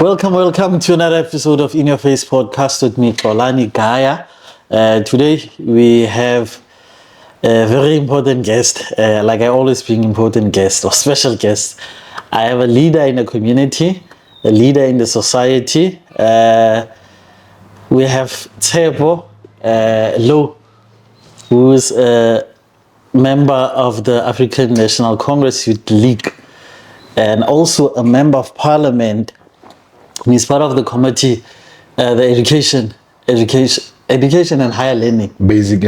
Welcome to another episode of In Your Face Podcast with me, Kolani Gaya. Today we have a very important guest, like I always bring important guests or special guests. I have a leader in the community, a leader in the society. We have TSHEPO, LOUW, who is a member of the African National Congress Youth League and also a member of parliament. He's part of the committee, the education and higher learning. Basic,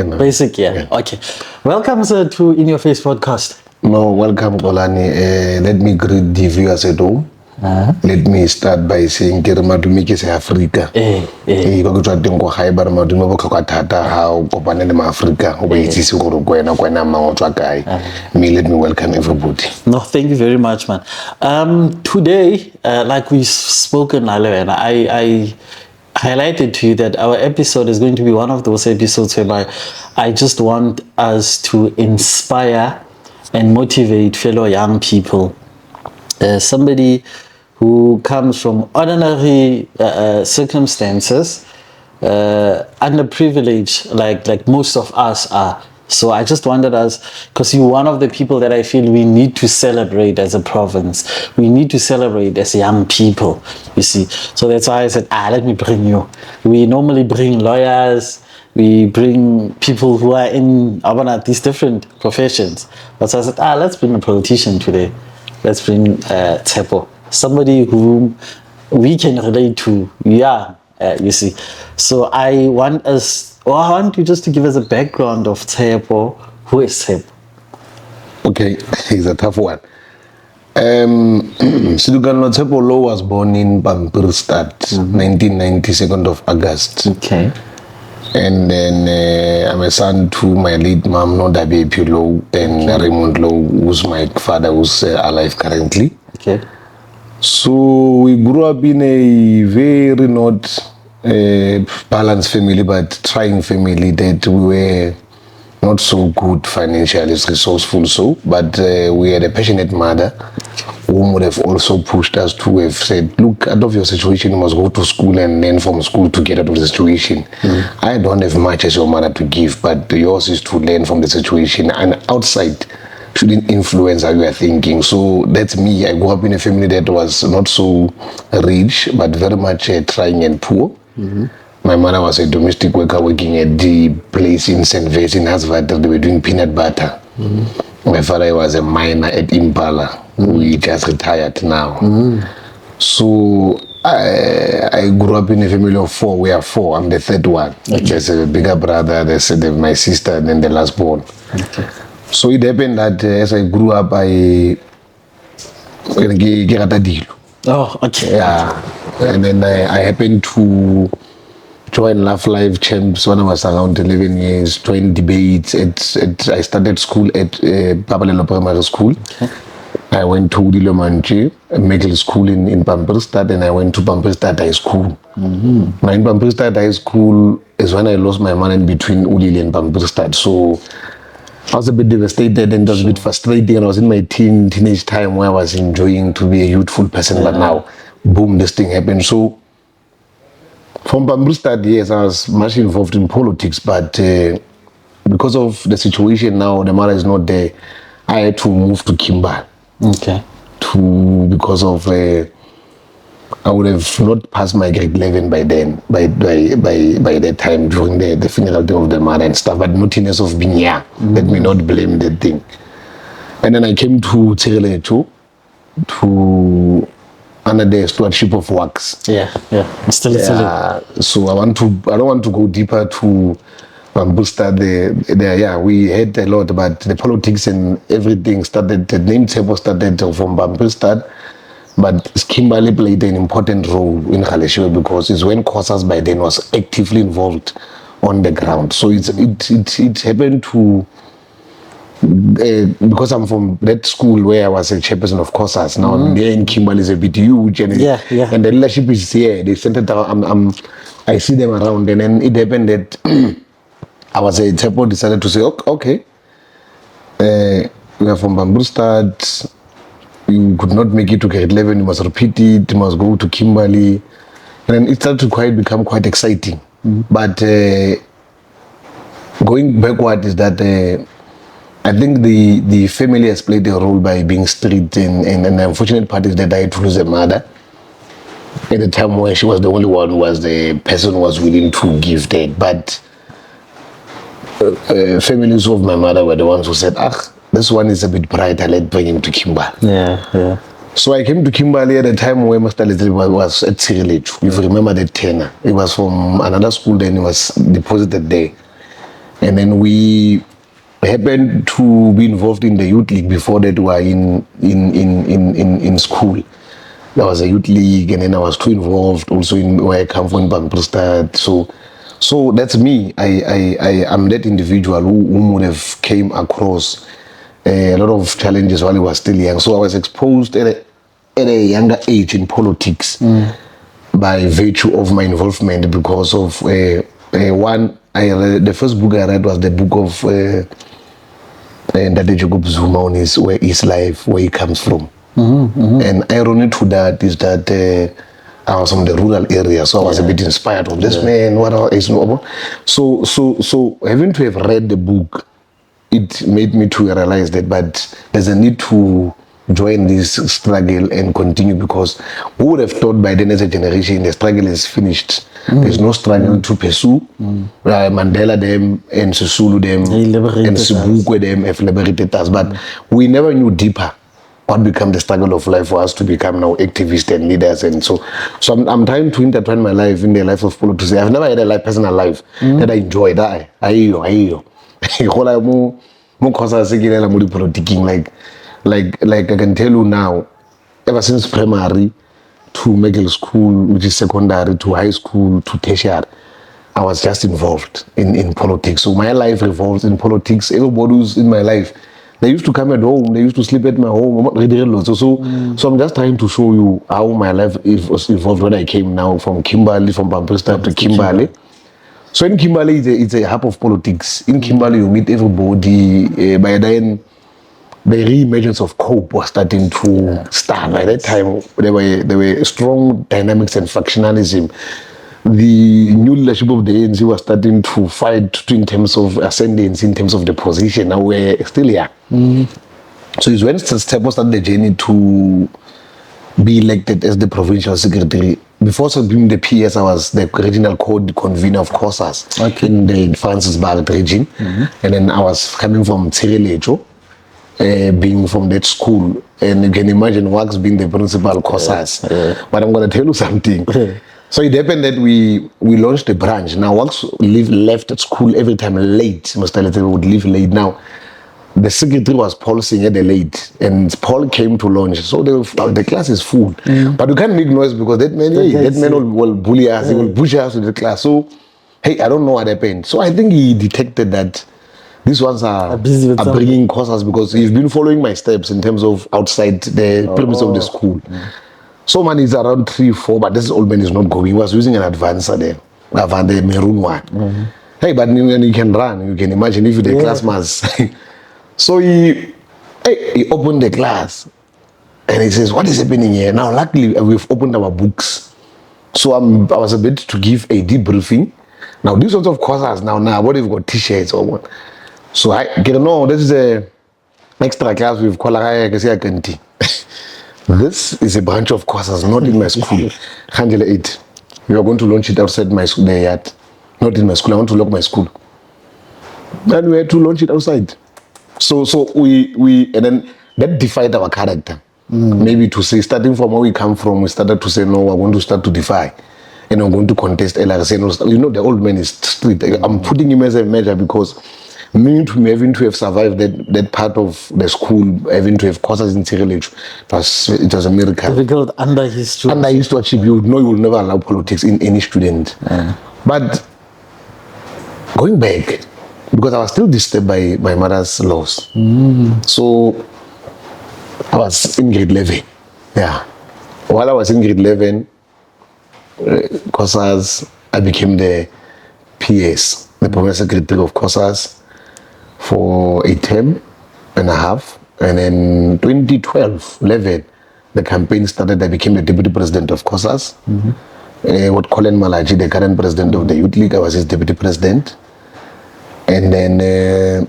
yeah. Okay. Welcome, sir, to In Your Face Podcast. No, welcome, Kolani. Let me greet the viewers at home. Let me start by saying ke re madume ke se Africa. Go go tswa teng go gae ba re madume bo tlhoka thata ha o kopane le maAfrika o ba itsise gore go wena mang o tswa kae. Let me welcome everybody. No, thank you very much, man. Today, like we've spoken earlier, and I highlighted to you that our episode is going to be one of those episodes whereby I just want us to inspire and motivate fellow young people. Somebody who comes from ordinary circumstances, underprivileged, like most of us are. So I just wanted us, because you're one of the people that I feel we need to celebrate as a province. We need to celebrate as young people, you see. So that's why I said, let me bring you. We normally bring lawyers, we bring people who are in these different professions. But so I said, let's bring a politician today. Let's bring TSHEPO, somebody whom we can relate to. Yeah, you see. So I want you just to give us a background of TSHEPO. Who is TSHEPO? Okay, it's a tough one. SEDUKANELO TSHEPO LOUW was born in Pampilstad, 1990, 2nd of August. Okay. And then I'm a son to my late mom, Nodabepi LOUW, and Raymond LOUW, who's my father, who's alive currently. Okay. So we grew up in a very not balanced family, but trying family that we were not so good financially, resourceful, but we had a passionate mother who would have also pushed us to have said, look, out of your situation, you must go to school and learn from school to get out of the situation. I don't have much as your mother to give, but yours is to learn from the situation, and outside shouldn't influence how you are thinking. So that's me. I grew up in a family that was not so rich, but very much trying and poor. My mother was a domestic worker working at the place in St. Vase in Hasvater. They were doing peanut butter. My father was a miner at Impala. We just retired now. So I grew up in a family of four. We are four. I'm the third one. Okay. There's a bigger brother, there's my sister, and then the last born. Okay. So it happened that as I grew up, I get a deal. Oh, okay. Yeah. And then I happened to join Laugh Live Champs when I was around 11 years, joined debates. I started school at Pabalelo Primary School. Okay. I went to Udilomanji, a middle school in Pampilstad, and I went to Pampilstad High School. Now in Pampilstad High School is when I lost my mind in between Udili and Pampilstad. So I was a bit devastated and it was a bit frustrating. I was in my teenage time where I was enjoying to be a youthful person, but now, boom, this thing happened. So from Pampilstad, yes, I was much involved in politics, but because of the situation now, the mother is not there, I had to move to Kimberley. Okay. Because of I would have not passed my grade 11 by then, by that time during the funeral day of the mother and stuff, but naughtiness of being young. Let me not blame that thing. And then I came to TSHEPO to under the stewardship of works. Yeah. Still. So I don't want to go deeper to Pampilstad. We had a lot, but the politics and everything started. The name TSHEPO started from Pampilstad, but Kimberley played an important role in Kgaleshiwe because it's when COSAS by then was actively involved on the ground. So it happened to. Because I'm from that school where I was a chairperson of COSAS. Now there in Kimberley is a bit huge, and and the leadership is here. They sent it down. I see them around, and then it happened that I was a TSHEPO decided to say, okay, we are from Pampilstad. you could not make it to grade 11, you must repeat it, you must go to Kimberley. And then it started to become quite exciting. But going backward is that I think the family has played a role by being strict, and the unfortunate part is that I had to lose a mother at the time when she was the only one who was the person who was willing to give that. But families of my mother were the ones who said, this one is a bit brighter, let's bring him to Kimberley. Yeah. So I came to Kimberley at the time when Mr. Little was at TSHEPO. If you remember the tenor, it was from another school, then it was deposited there. And then we happened to be involved in the youth league. Before that, we were in school. There was a youth league, and then I was too involved also in where I come from, Bampristad. So that's me. I'm that individual who would have came across a lot of challenges while I was still young. So I was exposed at a younger age in politics by virtue of my involvement, because of one. The first book I read was the book of Ndade Jacob Zuma on his life, where he comes from. And irony to that is that I was from the rural area, so I was a bit inspired of this man. What is no? So having to have read the book, it made me to realize that, but there's a need to join this struggle and continue, because who would have thought by then as a generation the struggle is finished? There's no struggle to pursue. Mandela them and Sisulu them and Sibukwe them have liberated us, but we never knew deeper what became the struggle of life for us to become now activists and leaders. And so I'm trying to intertwine my life in the life of politics. I've never had a personal life that I enjoyed. Like I can tell you now, ever since primary to middle school, which is secondary, to high school, to tertiary, I was just involved in politics. So my life revolves in politics. Everybody who's in my life, they used to come at home, they used to sleep at my home. So I'm just trying to show you how my life was involved when I came now from Kimberley, from Bampristad to Kimberley. So in Kimberley, it's a hub of politics. In Kimberley, you meet everybody. By then, the re-emergence of COPE was starting to start. By that time, there were strong dynamics and factionalism. The new leadership of the ANC was starting to fight in terms of ascendance, in terms of the position. Now we're still here. So it's when STEPO started the journey to be elected as the provincial secretary. Before being the PS, I was the regional convener of COSAS in the Francis Barrett region. And then I was coming from TSHEPO, being from that school. And you can imagine Wax being the principal COSAS. But I'm going to tell you something. So it happened that we launched a branch. Now Wax left at school every time late. Mr. Lettere would leave late. Now the secretary was Paul Singh at the late, and Paul came to launch. So the class is full. But we can't make noise because that man will bully us, he will push us to the class. So, hey, I don't know what happened. So I think he detected that these ones are bringing causes, because he's been following my steps in terms of outside the premise of the school. So man is around 3-4, but this old man is not going. He was using an advancer there, the maroon one. Hey, but when you can run, you can imagine if the class must. So he opened the class and he says, what is happening here? Now, luckily, we've opened our books. So I was a bit to give a debriefing. Now, these sorts of courses now, what if we've got t-shirts or what? So I get no, this is a extra class with Kolagaya. This is a branch of courses, not in my school. Handle it. We are going to launch it outside my school, yet. Not in my school. I want to lock my school. And we had to launch it outside. So we and then that defied our character. Maybe to say, starting from where we come from, we started to say, no, we're going to start to defy. And we're going to contest LRC. You know, the old man is street. I'm putting him as a measure because me having to have survived that part of the school, having to have courses in TSHEPO, it was a miracle. Difficult under his stewardship. Under his stewardship, you know, you will never allow politics in any student. But going back, because I was still disturbed by my mother's loss. So I was in grade 11. Yeah. While I was in grade 11, COSAS, I became the PS, the Provincial Secretary of COSAS, for a term and a half. And then 2012, 11, the campaign started. I became the deputy president of COSAS. With Colin Malachi, the current president of the Youth League, I was his deputy president. And then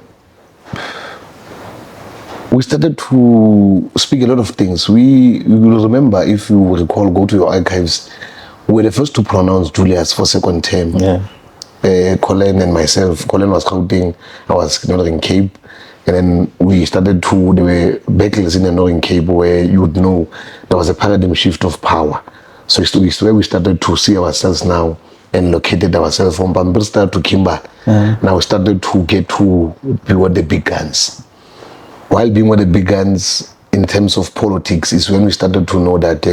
we started to speak a lot of things. We will remember, if you recall, go to your archives, we were the first to pronounce Julius for second term. Colin and myself. Colin was Gauteng, I was Northern Cape. And then we started to, there were battles in the Northern Cape where you would know there was a paradigm shift of power. So it's where we started to see ourselves now and located ourselves from Bambista to Kimberley. Now we started to get to be with the big guns. While being with the big guns in terms of politics is when we started to know that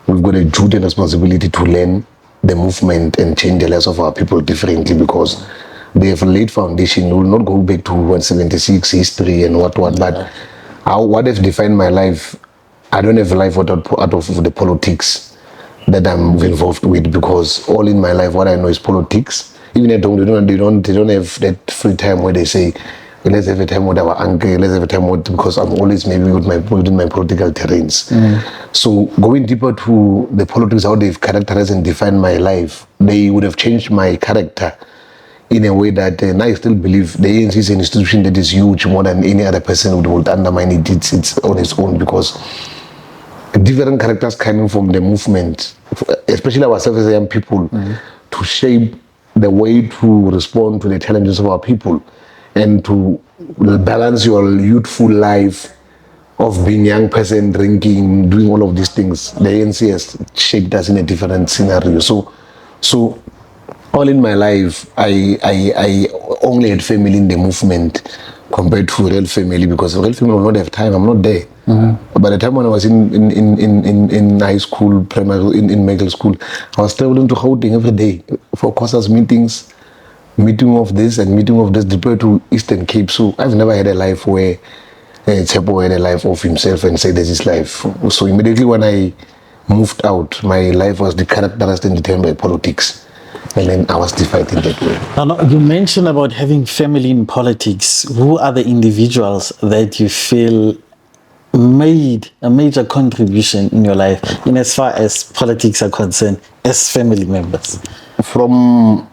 we've got a duty and responsibility to learn the movement and change the lives of our people differently, because they have laid foundation. We will not go back to 176 history and what, but what has defined my life, I don't have a life out of the politics that I'm involved with, because all in my life, what I know is politics. Even at home, they don't have that free time where they say, let's have a time with our uncle, let's have a time with, because I'm always maybe within my political terrains. So going deeper to the politics, how they've characterized and defined my life, they would have changed my character in a way that I still believe the ANC is an institution that is huge, more than any other person would undermine it. It's on its own, because different characters coming from the movement, especially ourselves as young people, to shape the way to respond to the challenges of our people and to balance your youthful life of being young person, drinking, doing all of these things. The ANC has shaped us in a different scenario. So all in my life, I only had family in the movement compared to real family, because real family will not have time. I'm not there. By the time when I was in high school, primary, in middle school, I was traveling to Gauteng every day for COSAS meetings, meeting of this and meeting of this, deployed to Eastern Cape. So I've never had a life where TSHEPO had a life of himself and said this is life. So immediately when I moved out, my life was characterized and determined by politics. And then I was defined in that way. Now, you mentioned about having family in politics. Who are the individuals that you feel made a major contribution in your life, in as far as politics are concerned, as family members? From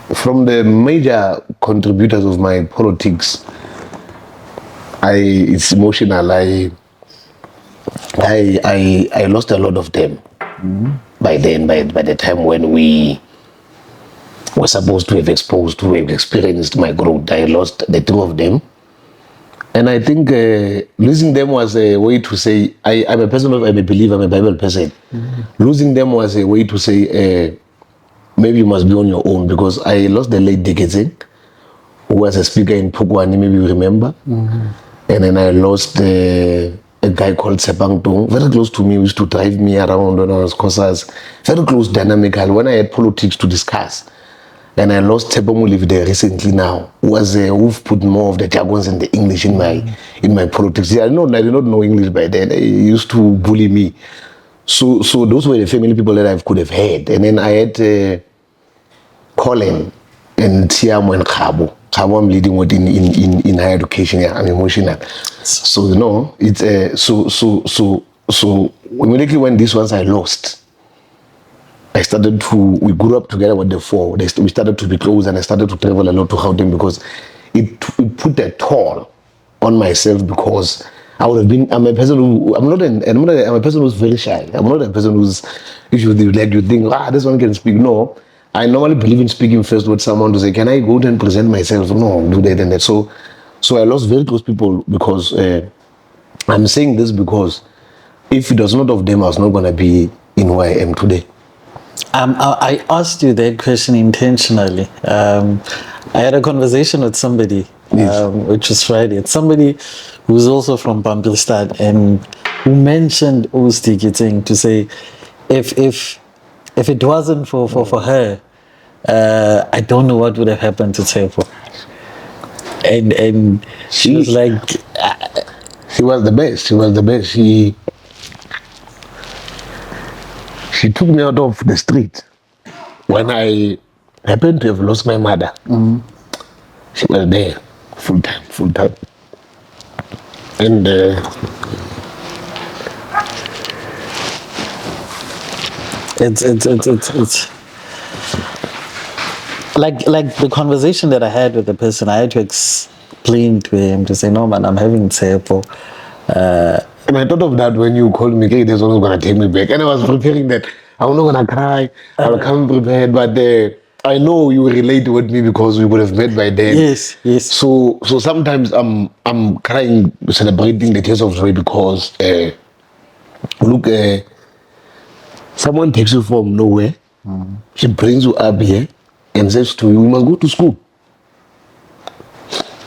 the major contributors of my politics, it's emotional. I lost a lot of them. By the time when we were supposed to have experienced my growth, I lost the two of them. And I think losing them was a way to say, I'm a believer, I'm a Bible person. Losing them was a way to say, maybe you must be on your own, because I lost the late Diketseng, who was a speaker in Pugwani, maybe you remember. And then I lost a guy called Sepangtong, very close to me, who used to drive me around when I was COSAS, very close, dynamical, when I had politics to discuss. And I lost Tepo Muliv there recently now, who was who've put more of the jargons and the English in my politics. I did not know English by then. He used to bully me. So those were the family people that I could have had. And then I had Colin and Tiamo and Khabo. Khabo I'm leading with in higher education. Yeah, I'm emotional. So it's so immediately when these ones I lost, we grew up together with the four. We started to be close, and I started to travel a lot to Gauteng, because it put a toll on myself, because I'm a person who's very shy. I'm not a person who's, if you think, this one can speak. No, I normally believe in speaking first with someone to say, can I go and present myself? No, do that and that. So I lost very close people, because I'm saying this because if it was not of them, I was not going to be in where I am today. I asked you that question intentionally. I had a conversation with somebody, which was Friday. It's somebody who's also from Bambilstad, and who mentioned Diketseng to say, if it wasn't for her, I don't know what would have happened to TSHEPO. And she was like, she was the best. She was the best. She took me out of the street when I happened to have lost my mother. She was there full time. And it's like the conversation that I had with the person. I had to explain to him to say, no man, I'm having TSHEPO. and I thought of that when you called me, hey, this one's gonna take me back. And I was preparing that. I'm not gonna cry. I'll come prepared, but I know you relate with me because we would have met by then. Yes. So sometimes I'm crying, celebrating the tears of joy because look, someone takes you from nowhere. She brings you up here and says to you, you must go to school.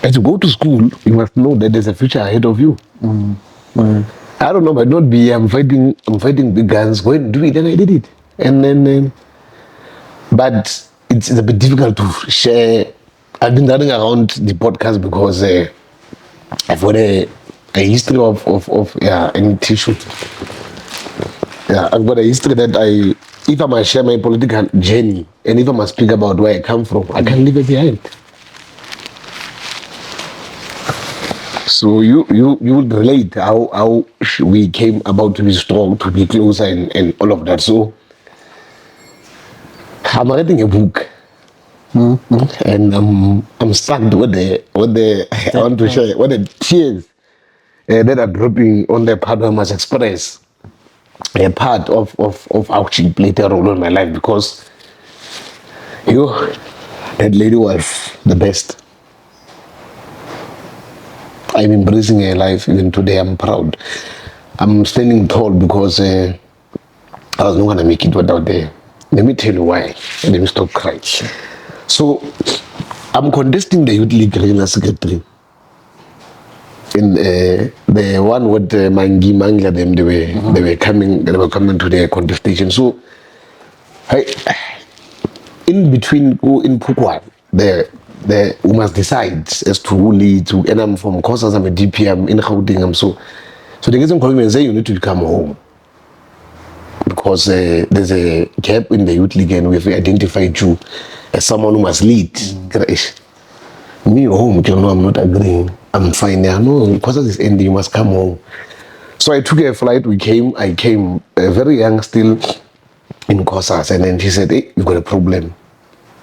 And to go to school, you must know that there's a future ahead of you. I don't know, but not be. I'm fighting big guns. Go and do it, and I did it. And then, but it's a bit difficult to share. I've been running around the podcast because I've got a history of any tissue. Yeah, I've got a history that if I must share my political journey and if I must speak about where I come from, I can't leave it behind. So you would relate how we came about to be strong, to be closer, and all of that. So I'm writing a book, and I'm stuck with the I want to share what the tears that are dropping on the part I must express a part of how she played a role in my life because that lady was the best. I'm embracing her life even today. I'm proud. I'm standing tall because I was not gonna make it without her. Let me tell you why. Let me stop crying. So I'm contesting the Youth League regional secretary. In the one with Mangi Mangla, them they were coming to the contestation. So in between in Pukwa, we must decide as to who leads. And I'm from Kosas, I'm a DP, I'm in Gauteng. So the reason calling me and say you need to come home because there's a gap in the youth league and we've identified you as someone who must lead. Me home, you know, I'm not agreeing. I'm fine there. No, Kosas is ending, you must come home. So I took a flight, I came very young still in Kosas, and then she said, hey, you've got a problem.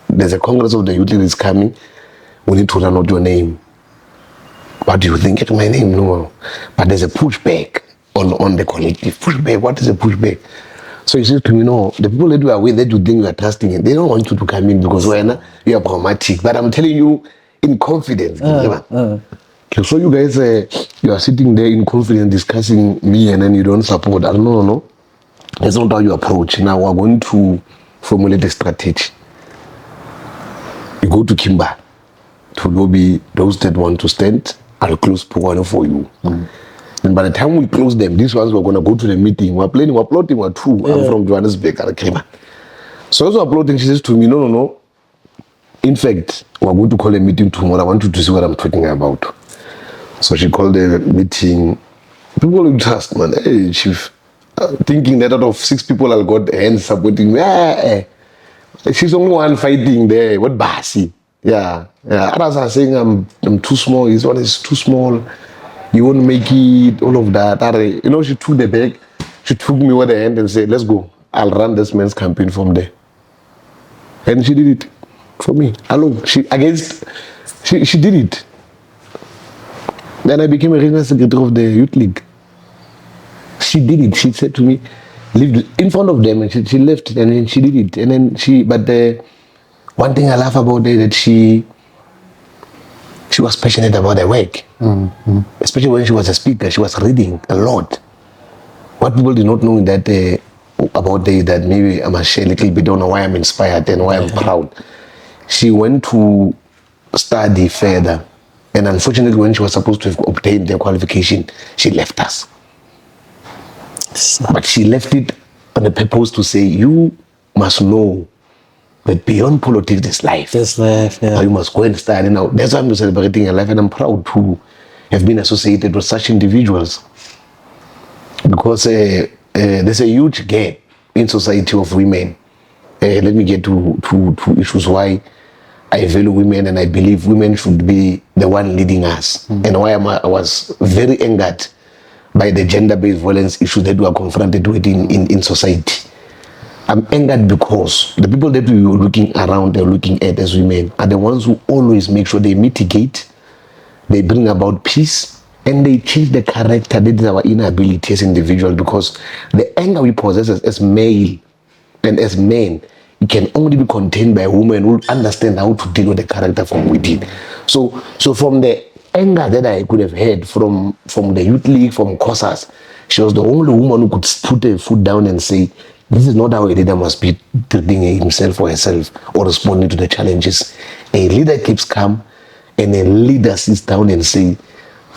There's a Congress of the Youth League is coming. We need to run out your name. What do you think? It's my name? No. But there's a pushback on the collective. Pushback? What is a pushback? So he says to me, no, the people that you are with, that you think you are trusting in, they don't want you to come in because you are pragmatic. But I'm telling you in confidence. So you guys, you are sitting there in confidence discussing me and then you don't support. I don't know, no. That's not how you approach. Now we're going to formulate a strategy. You go to Kimberley to lobby those that want to stand. I'll close Pugano for you. And by the time we close them, these ones were going to go to the meeting. We're planning, we're plotting, we're two. I'm from Johannesburg, Kimberley. So as we're plotting, she says to me, no. In fact, we're going to call a meeting tomorrow. I want you to see what I'm talking about. So she called a meeting. People will trust, man. Hey, chief. Thinking that out of 6 people, I'll got hands supporting me. She's only one fighting there. What Basi? Yeah. Others are saying I'm too small. His one is too small. You won't make it. All of that. You know, she took the bag. She took me with the hand and said, let's go. I'll run this man's campaign from there. And she did it for me. Alone. She did it. Then I became a regional secretary of the Youth League. She did it. She said to me, leave in front of them, and she left, and then she did it. And then but one thing I love about her that she was passionate about her work. Especially when she was a speaker, she was reading a lot. What people did not know that about her is that maybe I must share a little bit on why I'm inspired and why I'm proud. She went to study further, and unfortunately, when she was supposed to have obtained the qualification, she left us. But she left it on the purpose to say, you must know that beyond politics, there's life. There's life, yeah. You must go and study now. That's why I'm celebrating her life, and I'm proud to have been associated with such individuals. Because there's a huge gap in society of women. Let me get to issues why I value women and I believe women should be the one leading us. And why I was very angered by the gender-based violence issues that we are confronted with in society. I'm angered because the people that we were looking around and looking at as women are the ones who always make sure they mitigate, they bring about peace, and they change the character. That is our inability as individuals, because the anger we possess as male and as men, it can only be contained by a woman who understand how to deal with the character from within. So from the anger that I could have had from the youth league, from COSAS, she was the only woman who could put her foot down and say, this is not how a leader must be treating himself or herself or responding to the challenges. A leader keeps calm, and a leader sits down and say,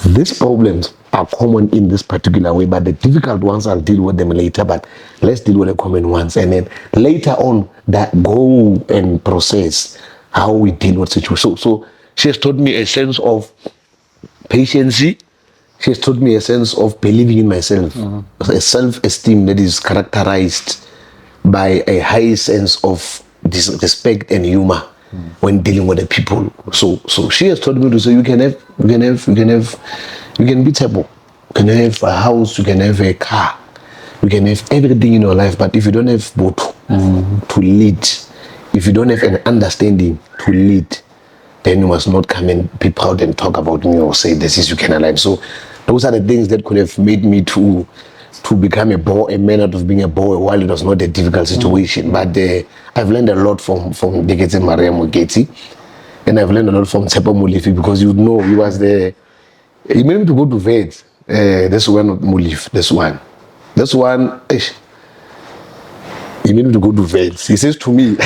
these problems are common in this particular way, but the difficult ones I'll deal with them later, but let's deal with the common ones. And then later on, that go and process how we deal with situations. So she has taught me a sense of patience. She has taught me a sense of believing in myself, a self-esteem that is characterized by a high sense of respect and humor when dealing with the people. So she has taught me to say you can be TSHEPO, you can have a house, you can have a car, you can have everything in your life, but if you don't have both to lead, if you don't have an understanding to lead, then you must not come and be proud and talk about me or say this is you can align. So those are the things that could have made me to become a man out of being a boy while it was not a difficult situation. But I've learned a lot from Dekete Maria Mogeti, and I've learned a lot from Tshepo Molefe, because you know he was there. He made me to go to vet. This one Molefe, this one, he made me to go to vet. He says to me,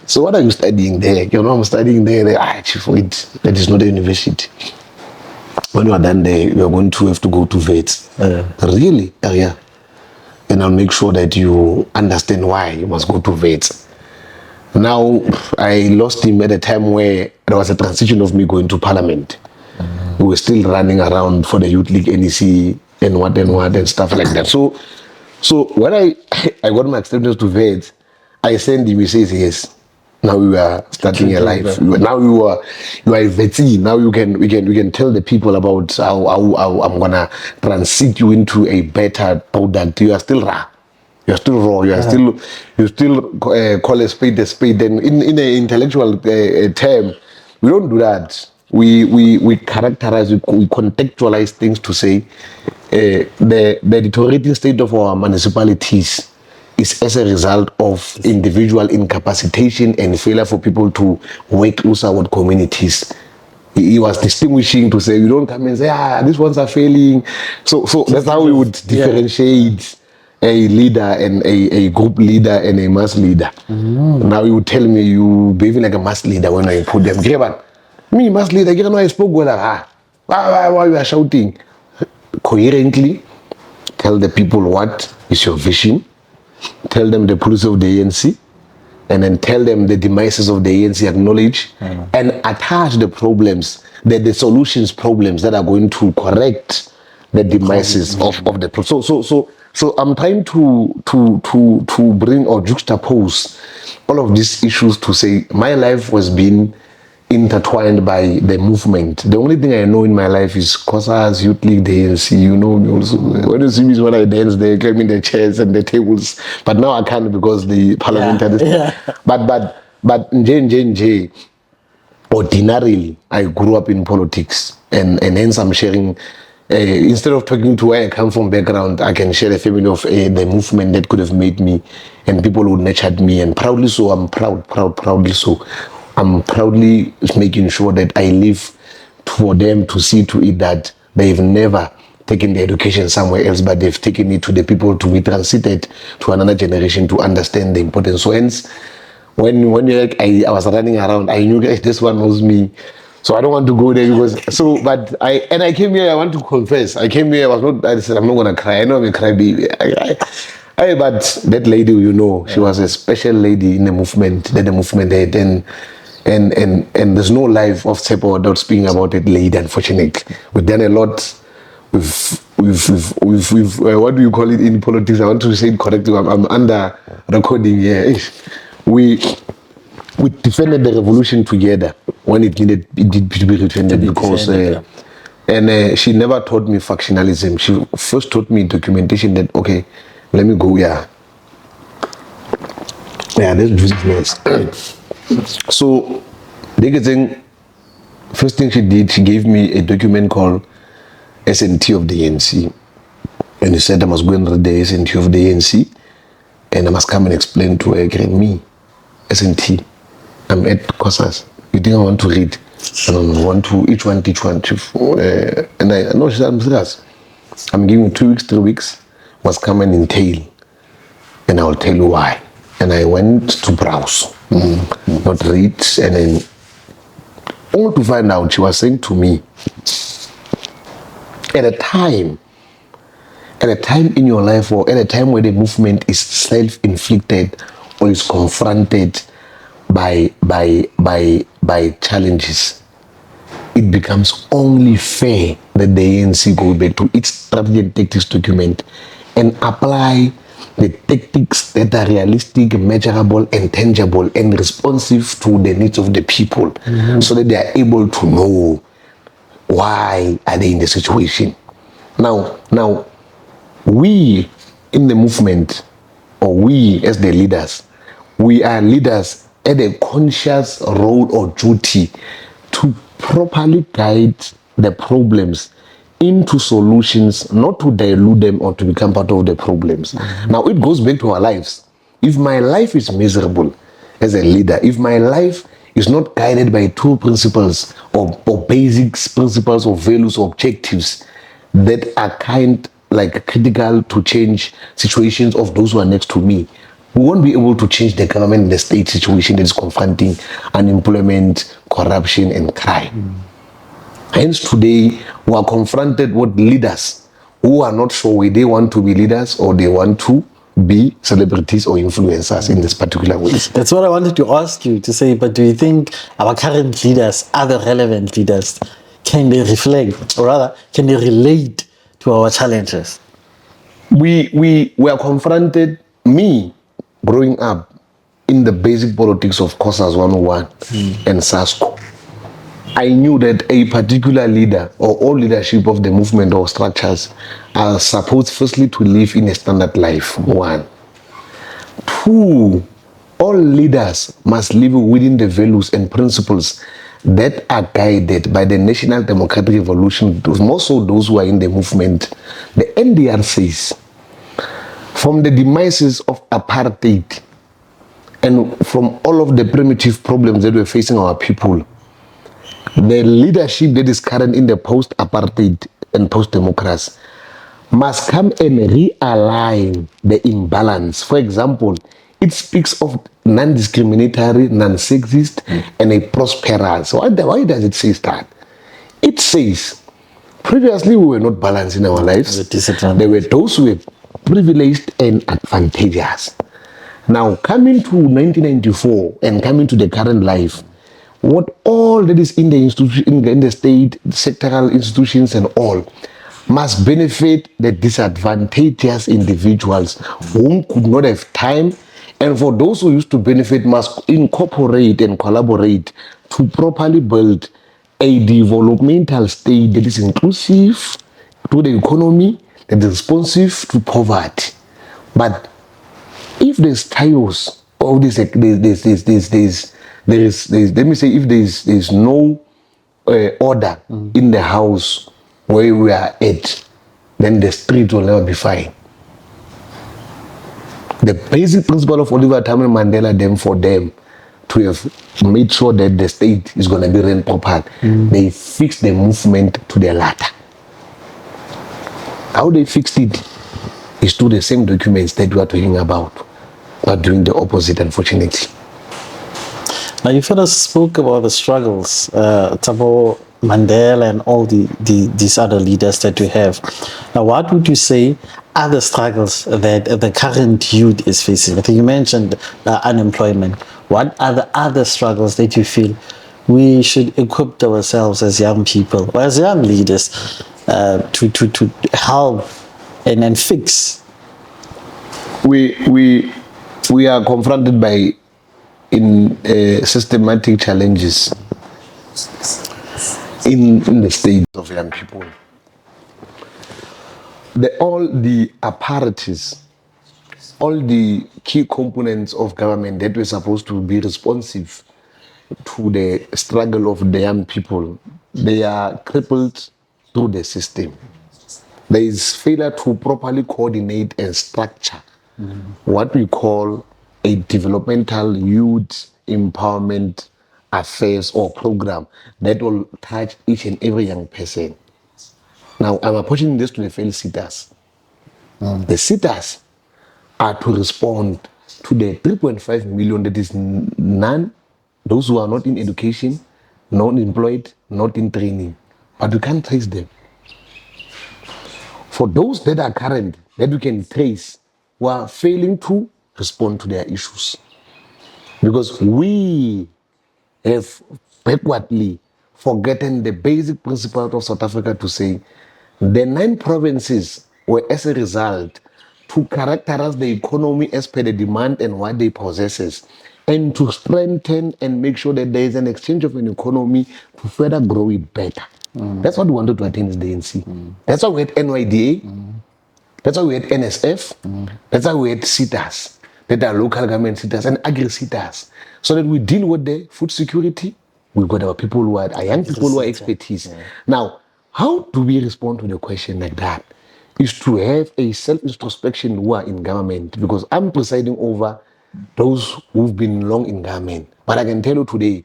so what are you studying there? You know, I'm studying there. Chief, wait, that is not a university. When you are done there, you are going to have to go to vets. Really? Yeah. And I'll make sure that you understand why you must go to vets. Now, I lost him at a time where there was a transition of me going to parliament. We were still running around for the Youth League, NEC, and what and stuff like that. So when I got my acceptance to vets, I sent him, he says yes. Now we are starting a life. Now you are a vetty. Now we can tell the people about how I'm gonna transit you into a better product. You are still raw. You are still raw. You still call a spade a spade. Then in an intellectual term, we don't do that. We characterize, we contextualize things to say the deteriorating state of our municipalities is as a result of individual incapacitation and failure for people to work closer with communities. He was distinguishing to say, you don't come and say, these ones are failing. So that's how we would differentiate a leader and a group leader and a mass leader. Now you would tell me you behaving like a mass leader when I put them. Me, mass leader, you know, I spoke well. Why you are shouting? Coherently, tell the people what is your vision. Tell them the policy of the ANC, and then tell them the demises of the ANC, acknowledge, and attach the problems, the solutions problems that are going to correct the demises of the problem. So I'm trying to bring or juxtapose all of these issues to say my life was being intertwined by the movement. The only thing I know in my life is COSAS, Youth League, the ANC. You know me also. When you see me when I dance, they came in the chairs and the tables. But now I can't because the parliamentary. But Nj, ordinarily, I grew up in politics, and hence I'm sharing. Instead of talking to where I come from background, I can share the family of the movement that could have made me, and people who nurtured me, and proudly so. I'm proudly so. I'm proudly making sure that I live for them to see to it that they've never taken the education somewhere else, but they've taken it to the people to be transited to another generation to understand the importance. So hence, when I was running around, I knew this one was me. So I don't want to go there because but I came here. I want to confess. I came here. I said I'm not gonna cry. I know I'm a cry baby. But that lady, you know, she was a special lady in the movement. That the movement had, and there's no life of TSHEPO without speaking about that lady. Unfortunately, we've done a lot. We've what do you call it in politics? I want to say it correctly. I'm under recording here. We we defended the revolution together when it needed to be defended because she never taught me factionalism. She first taught me documentation that, okay, let me go, let's do this. So, first thing she did, she gave me a document called SNT of the ANC. And he said I must go and read the SNT of the ANC and I must come and explain to her, me, SNT. I'm at Kosas. You think I want to read? I don't want to, each one. And I know she said, I'm serious. I'm giving you 2 weeks, 3 weeks, must come and entail. And I'll tell you why. And I went to browse, not read, and then all to find out, she was saying to me, at a time in your life, or at a time where the movement is self-inflicted or is confronted by challenges, it becomes only fair that the ANC go back to its strategy and tactics document and apply the tactics that are realistic, measurable, and tangible, and responsive to the needs of the people, so that they are able to know why are they in the situation. Now, we in the movement, or we as the leaders, we are leaders at a conscious role or duty to properly guide the problems into solutions, not to dilute them or to become part of the problems. Now, it goes back to our lives. If my life is miserable as a leader, if my life is not guided by two principles or basic principles or values or objectives that are critical to change situations of those who are next to me, we won't be able to change the government and the state situation that is confronting unemployment, corruption, and crime. Hence, today, we are confronted with leaders who are not sure whether they want to be leaders or they want to be celebrities or influencers in this particular way. That's what I wanted to ask you to say, but do you think our current leaders, other relevant leaders, can they reflect, or rather, can they relate to our challenges? We are confronted, me, growing up in the basic politics of COSAS 101 and SASCO, I knew that a particular leader or all leadership of the movement or structures are supposed firstly to live in a standard life, 1. 2, all leaders must live within the values and principles that are guided by the National Democratic Revolution, more so those who are in the movement. The NDR says, from the demises of apartheid and from all of the primitive problems that were facing our people, the leadership that is current in the post-apartheid and post-democracy must come and realign the imbalance. For example, it speaks of non-discriminatory, non-sexist, and a prosperous. Why does it say that? It says, previously we were not balanced in our lives. There were those who were privileged and advantageous. Now, coming to 1994 and coming to the current life, what all that is in the institution, in the state, sectoral institutions and all, must benefit the disadvantaged individuals who could not have time, and for those who used to benefit must incorporate and collaborate to properly build a developmental state that is inclusive to the economy, that is responsive to poverty. But if there's chaos, or let me say, if there's no order in the house where we are at, then the street will never be fine. The basic principle of Oliver Tammy Mandela, for them to have made sure that the state is going to be run properly, they fixed the movement to the latter. How they fixed it is through the same documents that we are talking about, but doing the opposite, unfortunately. Now, you first spoke about the struggles, Thabo Mandela and all these other leaders that we have. Now, what would you say are the struggles that the current youth is facing? I think you mentioned unemployment. What are the other struggles that you feel we should equip ourselves as young people or as young leaders to help and fix? We are confronted by in systematic challenges in the state of young people. All the apparatus, all the key components of government that were supposed to be responsive to the struggle of the young people, they are crippled through the system. There is failure to properly coordinate and structure what we call a developmental youth empowerment affairs or program that will touch each and every young person. Now, I'm approaching this to the failed sitters. The sitters are to respond to the 3.5 million that is none, those who are not in education, not employed, not in training, but we can't trace them. For those that are current, that we can trace, who are failing to respond to their issues. Because we have backwardly forgotten the basic principle of South Africa to say the 9 provinces were as a result to characterize the economy as per the demand and what they possesses, and to strengthen and make sure that there is an exchange of an economy to further grow it better. That's what we wanted to attain as the ANC. That's why we had NYDA. That's why we had NSF. That's why we had SETAs, that are local government SETAs and agri-SETAs, so that we deal with the food security. We've got our people who are young people who are expertise. Now, how do we respond to the question like that? Is to have a self-introspection who are in government, because I'm presiding over those who've been long in government. But I can tell you today,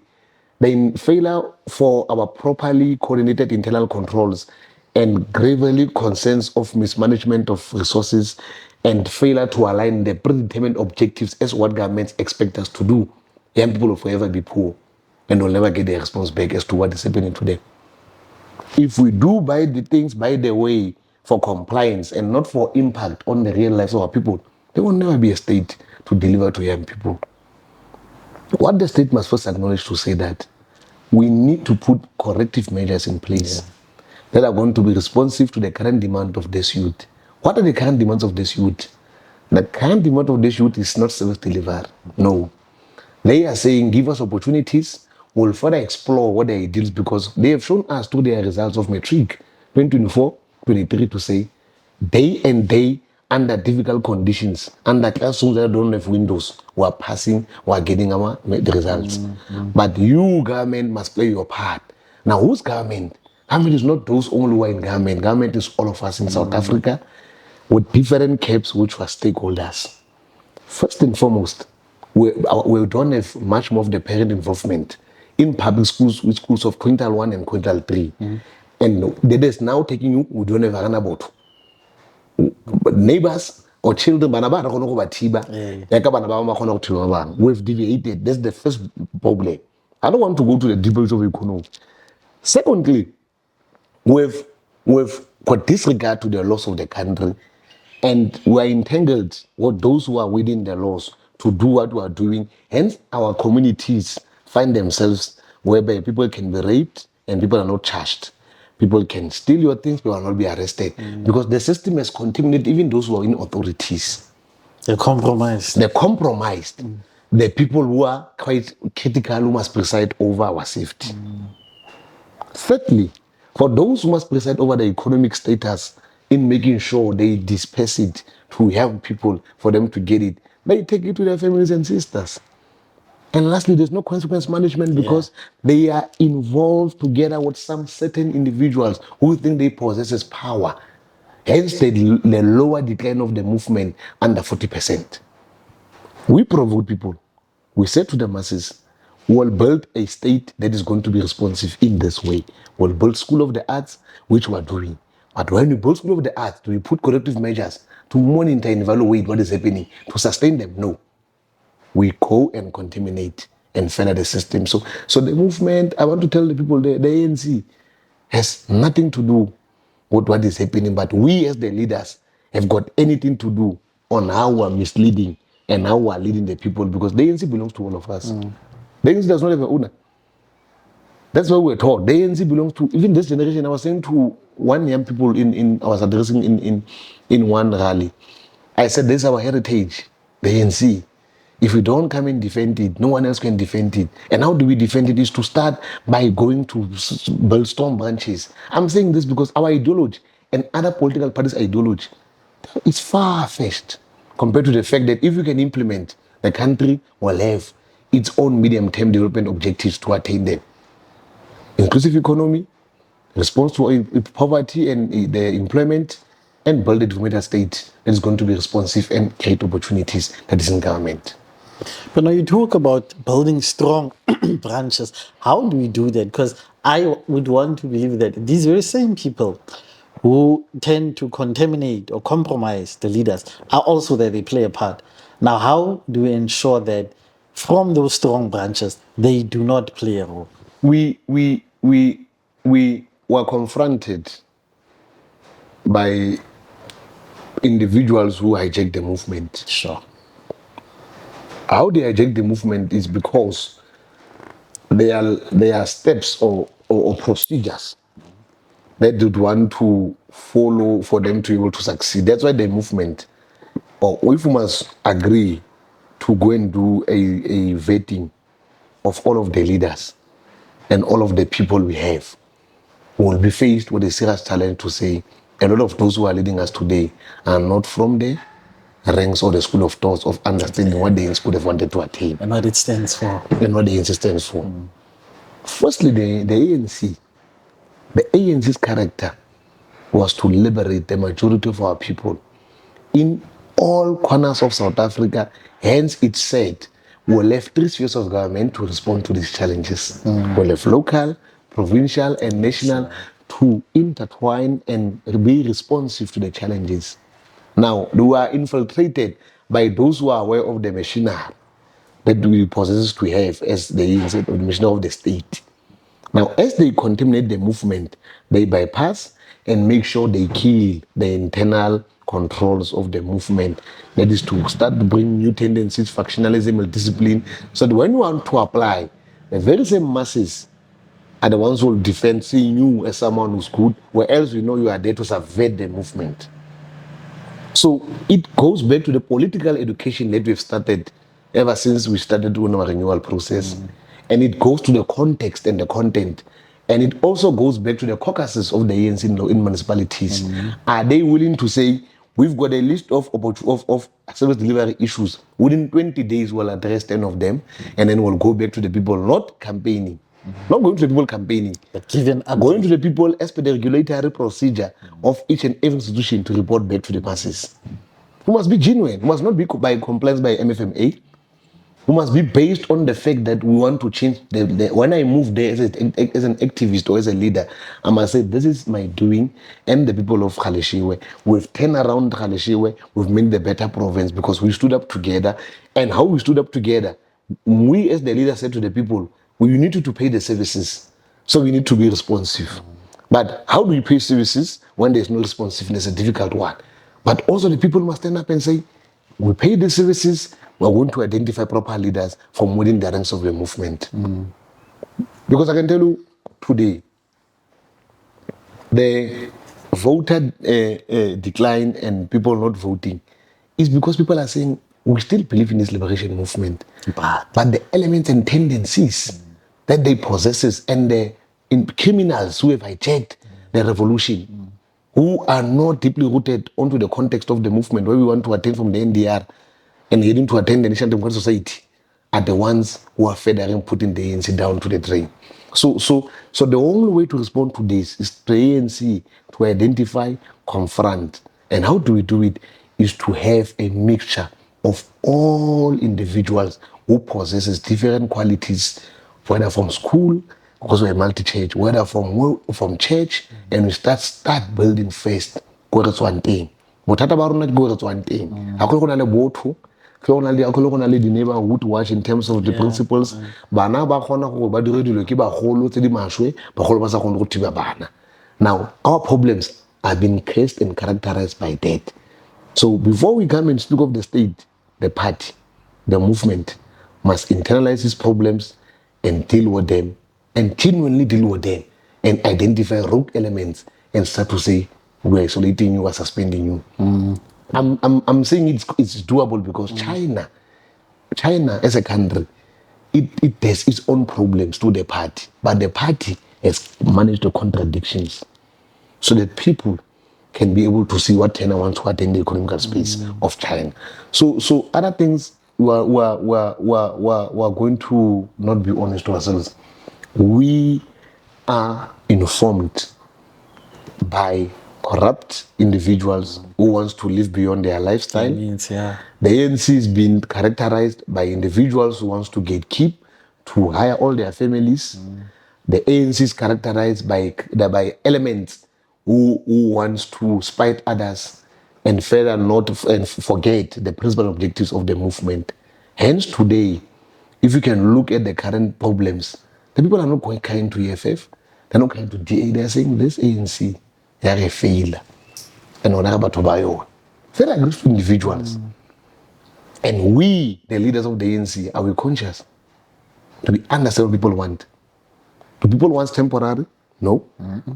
the failure for our properly coordinated internal controls and gravely concerns of mismanagement of resources and failure to align the predetermined objectives as what governments expect us to do, young people will forever be poor and will never get their response back as to what is happening to them. If we do by the things by the way for compliance and not for impact on the real lives of our people, there will never be a state to deliver to young people. What the state must first acknowledge to say that we need to put corrective measures in place that are going to be responsive to the current demand of this youth. What are the current demands of this youth? The current demand of this youth is not service delivery. No. They are saying, give us opportunities, we'll further explore what their ideals, because they have shown us through their results of matric 2024, 23 to say, day and day, under difficult conditions, under classrooms that don't have windows, we are passing, we are getting our the results. But you, government, must play your part. Now, whose government? Government is not those only who are in government. Government is all of us in South Africa with different caps which were stakeholders. First and foremost, we don't have much more of the parent involvement in public schools, with schools of quintile 1 and quintile 3. And that is now taking you, we don't have a about. But neighbors or children, we've deviated. That's the first problem. I don't want to go to the debate of economy. Secondly, we've got disregard to the laws of the country, and we are entangled with those who are within the laws to do what we are doing. Hence, our communities find themselves whereby people can be raped and people are not charged. People can steal your things, people will not be arrested, because the system has contaminated even those who are in authorities. They're compromised. They're compromised. The people who are quite critical, who must preside over our safety. Thirdly, for those who must preside over the economic status in making sure they disperse it to help people for them to get it, they take it to their families and sisters. And lastly, there's no consequence management, because they are involved together with some certain individuals who think they possess power. Hence, the lower decline of the movement under 40%. We provoke people. We say to the masses, we'll build a state that is going to be responsive in this way. We'll build School of the Arts, which we're doing. But when we build School of the Arts, do we put corrective measures to monitor and evaluate what is happening, to sustain them? No. We go and contaminate and further the system. So the movement, I want to tell the people, the ANC has nothing to do with what is happening, but we as the leaders have got anything to do on how we are misleading and how we are leading the people, because the ANC belongs to all of us. The ANC does not have an owner. That's what we're taught. The ANC belongs to, even this generation. I was saying to one young people I was addressing in one rally, I said, this is our heritage, the ANC. If we don't come and defend it, no one else can defend it. And how do we defend it is to start by going to build strong branches. I'm saying this because our ideology and other political parties' ideology is far-fetched compared to the fact that if we can implement, the country will have its own medium-term development objectives to attain them. Inclusive economy, response to poverty and the employment, and build a development state that is going to be responsive and create opportunities that is in government. But now you talk about building strong branches. How do we do that? Because I would want to believe that these very same people who tend to contaminate or compromise the leaders are also there, they play a part. Now, how do we ensure that from those strong branches, they do not play a role? We were confronted by individuals who hijacked the movement. Sure. How they hijack the movement is because there are steps or procedures that they want to follow for them to be able to succeed. That's why the movement, or if we must agree to go and do a vetting of all of the leaders and all of the people we have, we will be faced with a serious challenge to say a lot of those who are leading us today are not from the ranks or the school of thoughts of understanding what the ANC would have wanted to attain. And what it stands for. And what the ANC stands for. Firstly, the ANC's character was to liberate the majority of our people in all corners of South Africa. Hence, it said we'll have 3 spheres of government to respond to these challenges. We'll have local, provincial, and national to intertwine and be responsive to the challenges. Now, they were infiltrated by those who are aware of the machinery that we possess to have as the machinery of the state. Now, as they contaminate the movement, they bypass and make sure they kill the internal controls of the movement. That is to start to bring new tendencies, factionalism and discipline, so that when you want to apply, the very same masses are the ones who will defend seeing you as someone who's good, where else we know you are there to subvert the movement. So it goes back to the political education that we've started ever since we started doing our renewal process. And it goes to the context and the content. And it also goes back to the caucuses of the ANC in municipalities. Are they willing to say, we've got a list of service delivery issues. Within 20 days, we'll address 10 of them. And then we'll go back to the people, not campaigning. Not going to the people campaigning, But given going to the people as per the regulatory procedure of each and every institution to report back to the masses. We must be genuine. We must not be by compliance by MFMA. We must be based on the fact that we want to change. When I move there as an activist or as a leader, I must say, this is my doing, and the people of Khwati, we've turned around Khwati, we've made the better province because we stood up together. And how we stood up together, we as the leader said to the people, we need you to pay the services, so we need to be responsive. But how do you pay services when there's no responsiveness? A difficult one. But also the people must stand up and say, we pay the services, we're going to identify proper leaders from within the ranks of the movement. Because I can tell you today, the voter decline and people not voting is because people are saying, we still believe in this liberation movement. But the elements and tendencies that they possess and the criminals who have hijacked the revolution, who are not deeply rooted onto the context of the movement where we want to attain from the NDR and heading to attain the National Democratic Society, are the ones who are furthering putting the ANC down to the drain. So the only way to respond to this is the ANC to identify, confront, and how do we do it is to have a mixture of all individuals who possesses different qualities, whether from school, because we're multi-church, whether from church, and we start building first. Go to one thing. But that about not go to one thing. I could only go to. The neighborhood watch in terms of the principles. Now, our problems have been cased and characterized by that. So before we come and speak of the state, the party, the movement must internalize these problems and deal with them, and genuinely deal with them, and identify rogue elements and start to say, we're isolating you, we're suspending you. I'm saying it's doable because China, China as a country, it has its own problems to the party, but the party has managed the contradictions so that people can be able to see what China wants to attain the economic space of China. So other things we're going to not be honest to ourselves. We are informed by corrupt individuals who wants to live beyond their lifestyle. Means, yeah. The ANC is being characterized by individuals who wants to gatekeep, to hire all their families. The ANC is characterized by elements who wants to spite others and further not and forget the principal objectives of the movement. Hence today, if you can look at the current problems, the people are not going kind to EFF, they're not kind to DA, they're saying this ANC, they're a failure. And on Abato very aggressive individuals. And we, the leaders of the ANC, are we conscious? Do we understand what people want? Do people want temporary? No.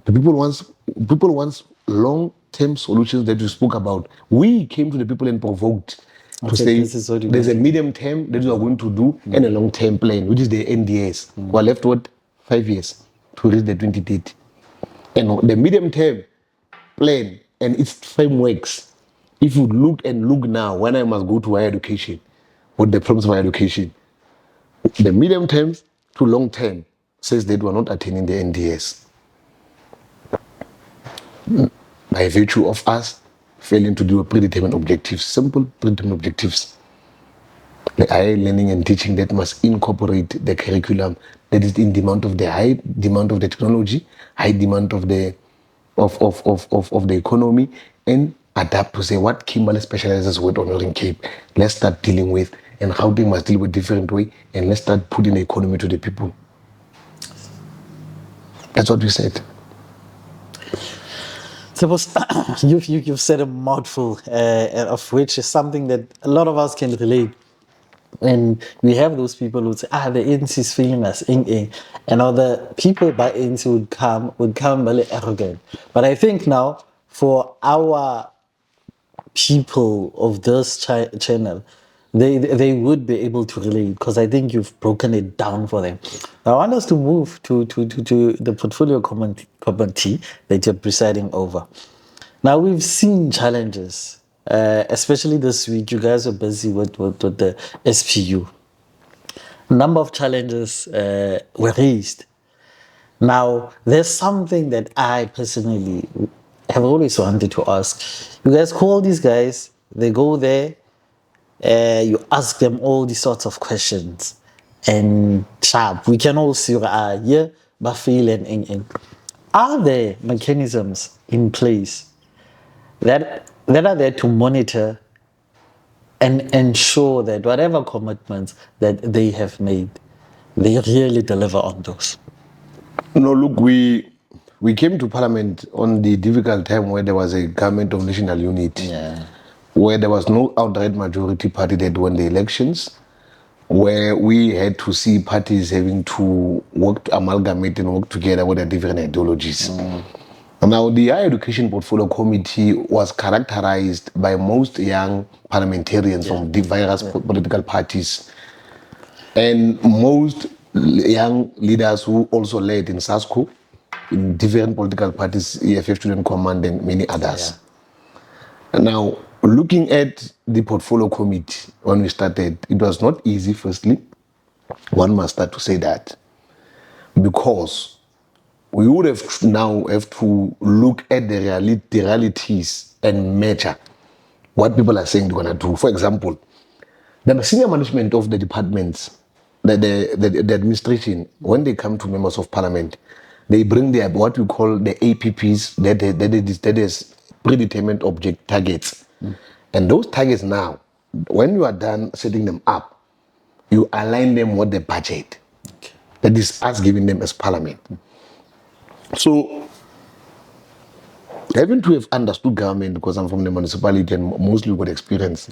Do people want long-term solutions that you spoke about? We came to the people and provoked to say there's a medium term that we are going to do and a long-term plan, which is the NDS. We're left with 5 years to reach the 2030. And the medium term plan and its frameworks, if you look now, when I must go to higher education, what the problems of higher education, the medium term to long term says that we're not attaining the NDS by virtue of us failing to do a predetermined objectives, simple predetermined objectives. The higher learning and teaching that must incorporate the curriculum that is in demand of the high demand of the technology, high demand of the of the economy, and adapt to say what Kimberley specializes with on Northern Cape. Let's start dealing with, and how they must deal with different way, and let's start putting the economy to the people. That's what we said. Suppose you've said a mouthful, of which is something that a lot of us can relate. And we have those people who say, the ANC is failing us, and other people by ANC would come very arrogant. But I think now, for our people of this channel, they would be able to relate, because I think you've broken it down for them. I want us to move to the portfolio committee that you're presiding over. Now, we've seen challenges, especially this week. You guys are busy with the SPU. A number of challenges were raised. Now, there's something that I personally have always wanted to ask. You guys call these guys, they go there, you ask them all these sorts of questions, and sharp, we can all see here, but fail and. Are there mechanisms in place that are there to monitor and ensure that whatever commitments that they have made, they really deliver on those? No, look, we came to Parliament on the difficult time where there was a government of national unity, where there was no outright majority party that won the elections, where we had to see parties having to work to amalgamate and work together with their different ideologies. Now, the Higher Education Portfolio Committee was characterized by most young parliamentarians from the various political parties, and most young leaders who also led in SASCO, in different political parties, EFF Student Command, and many others. Now, looking at the portfolio committee, when we started, it was not easy, firstly. One must start to say that. Because we would have now have to look at the realities and measure what people are saying they're going to do. For example, the senior management of the departments, the administration, when they come to members of parliament, they bring their what we call the APPs, that is predetermined object targets. And those targets now, when you are done setting them up, you align them with the budget. That is us giving them as parliament. So, having to have understood government, because I'm from the municipality and mostly got experience,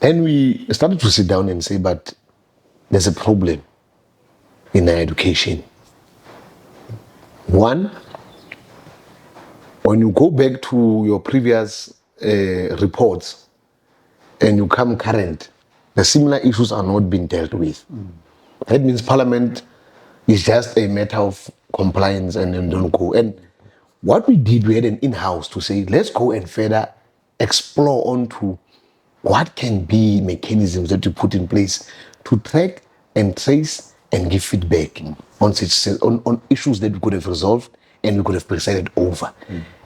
then we started to sit down and say, but there's a problem in our education. One, when you go back to your previous reports and you come current, the similar issues are not being dealt with. That means Parliament is just a matter of compliance and then don't go. And what we did, we had an in-house to say, let's go and further explore onto what can be mechanisms that you put in place to track and trace and give feedback on issues that we could have resolved and we could have presided over.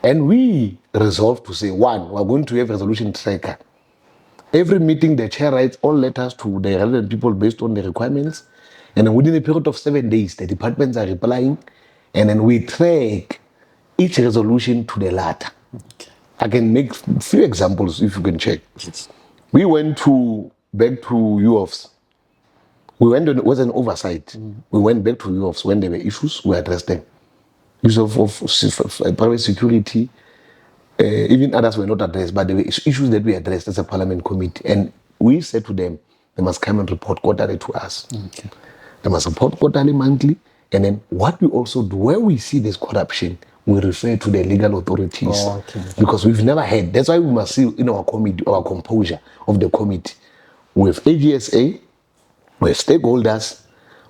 And we resolved to say, one, we're going to have a resolution tracker. Every meeting, the chair writes all letters to the relevant people based on the requirements. And then within a period of 7 days, the departments are replying. And then we track each resolution to the latter. Okay. I can make a few examples if you can check. Yes. We went back to UOFs. It was an oversight. We went back to UOFs when there were issues, we addressed them. Issues of private security, even others were not addressed, but there were issues that we addressed as a parliament committee. And we said to them, they must come and report quarterly to us. Okay. They must report quarterly, monthly. And then what we also do, where we see this corruption, we refer to the legal authorities. Oh, okay. Because we've never had. That's why we must see in our committee, our composure of the committee. We have AGSA, we have stakeholders,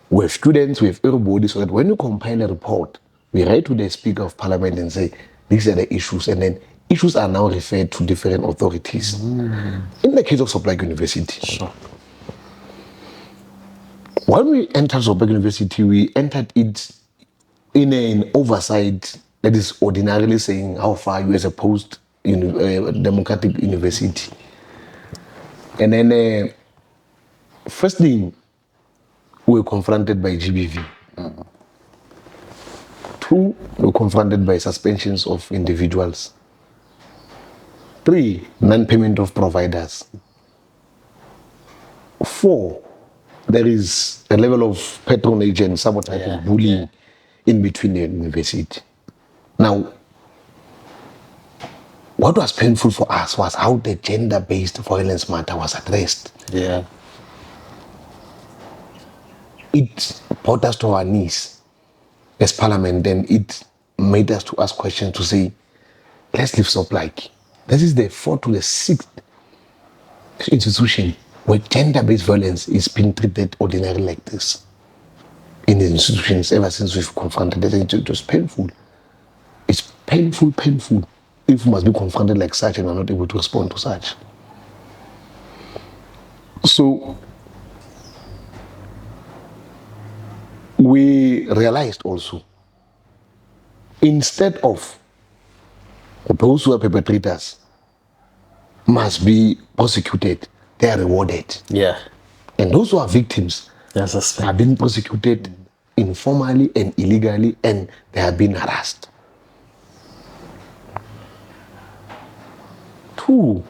we have students, we have everybody, so that when you compile a report, we write to the Speaker of Parliament and say, these are the issues. And then issues are now referred to different authorities. In the case of Stukkie University, sure. When we entered Stukkie University, we entered it in an oversight that is ordinarily saying how far you as a post-democratic university. And then, first thing, we were confronted by GBV. Two, we were confronted by suspensions of individuals. Three, non-payment of providers. Four, there is a level of patronage and sabotage and bullying in between the university. Now, what was painful for us was how the gender-based violence matter was addressed. Yeah. It brought us to our knees as Parliament, and it made us to ask questions to say, let's leave Stukkie. This is the 4th to the 6th institution where gender-based violence is being treated ordinarily like this. In the institutions, ever since we've confronted it, it was painful. It's painful if we must be confronted like such and are not able to respond to such. So, we realized also, instead of those who are perpetrators must be prosecuted, they are rewarded. Yeah. And those who are victims are being prosecuted informally and illegally, and they have been harassed. Two,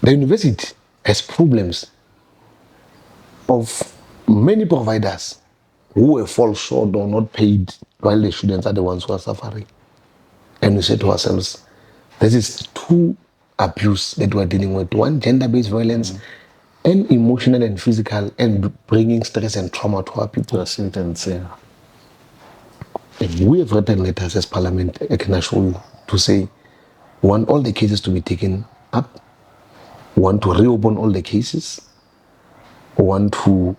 the university has problems of many providers who fall short or not paid while the students are the ones who are suffering. And we said to ourselves, this is two abuse that we're dealing with. One, gender-based violence, and emotional and physical, and bringing stress and trauma to our people. And we have written letters as Parliament, I can assure you, to say, we want all the cases to be taken up, we want to reopen all the cases, we want to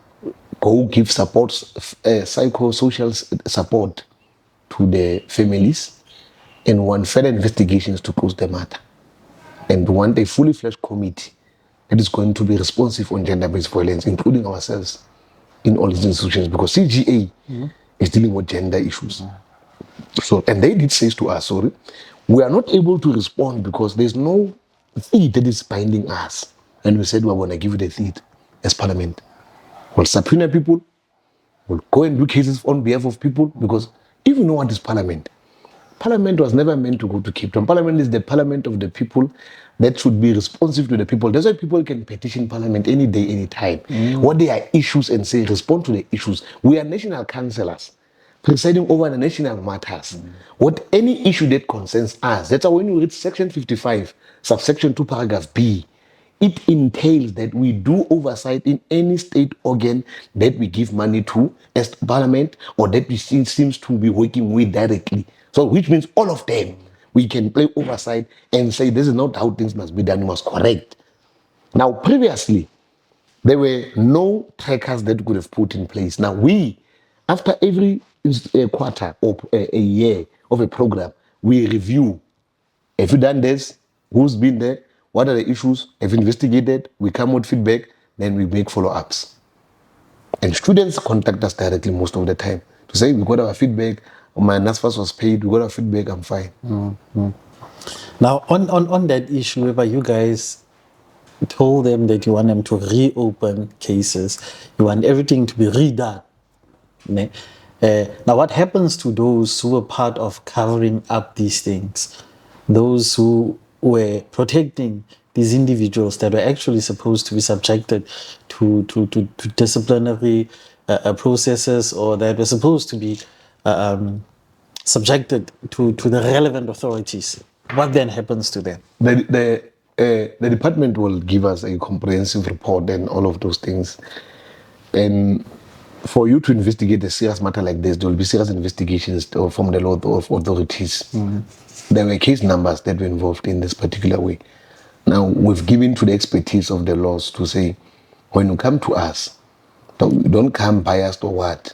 go give support, psychosocial support to the families, and want further investigations to close the matter. And want a fully fledged committee that is going to be responsive on gender-based violence, including ourselves in all these institutions, because CGA is dealing with gender issues. So, and they did say to us, we are not able to respond because there's no threat that is binding us. And we said, we're going to give you the threat as Parliament. We'll subpoena people, we'll go and do cases on behalf of people, because if you know what is Parliament, Parliament was never meant to go to Cape Town. Parliament is the parliament of the people that should be responsive to the people. That's why people can petition Parliament any day, any time. What they are issues and say, respond to the issues. We are national councillors presiding over the national matters. What any issue that concerns us, that's why when you read section 55, subsection 2, paragraph B, it entails that we do oversight in any state organ that we give money to as Parliament, or that we seems to be working with directly. So, which means all of them, we can play oversight and say, this is not how things must be done, you must correct. Now, previously, there were no trackers that could have put in place. Now, after every quarter or a year of a program, we review. Have you done this? Who's been there? What are the issues? Have you investigated? We come with feedback, then we make follow-ups. And students contact us directly most of the time to say, we got our feedback, my NASFAS was paid, we got our feedback, I'm fine. Now, on that issue, whereby you guys told them that you want them to reopen cases, you want everything to be redone. Ne? Now, what happens to those who were part of covering up these things? Those who were protecting these individuals that were actually supposed to be subjected to disciplinary processes, or that were supposed to be subjected to the relevant authorities. What then happens to them? The department will give us a comprehensive report and all of those things. And for you to investigate a serious matter like this, there will be serious investigations from the law of authorities. There were case numbers that were involved in this particular way. Now, we've given to the expertise of the laws to say, when you come to us, don't come biased or what,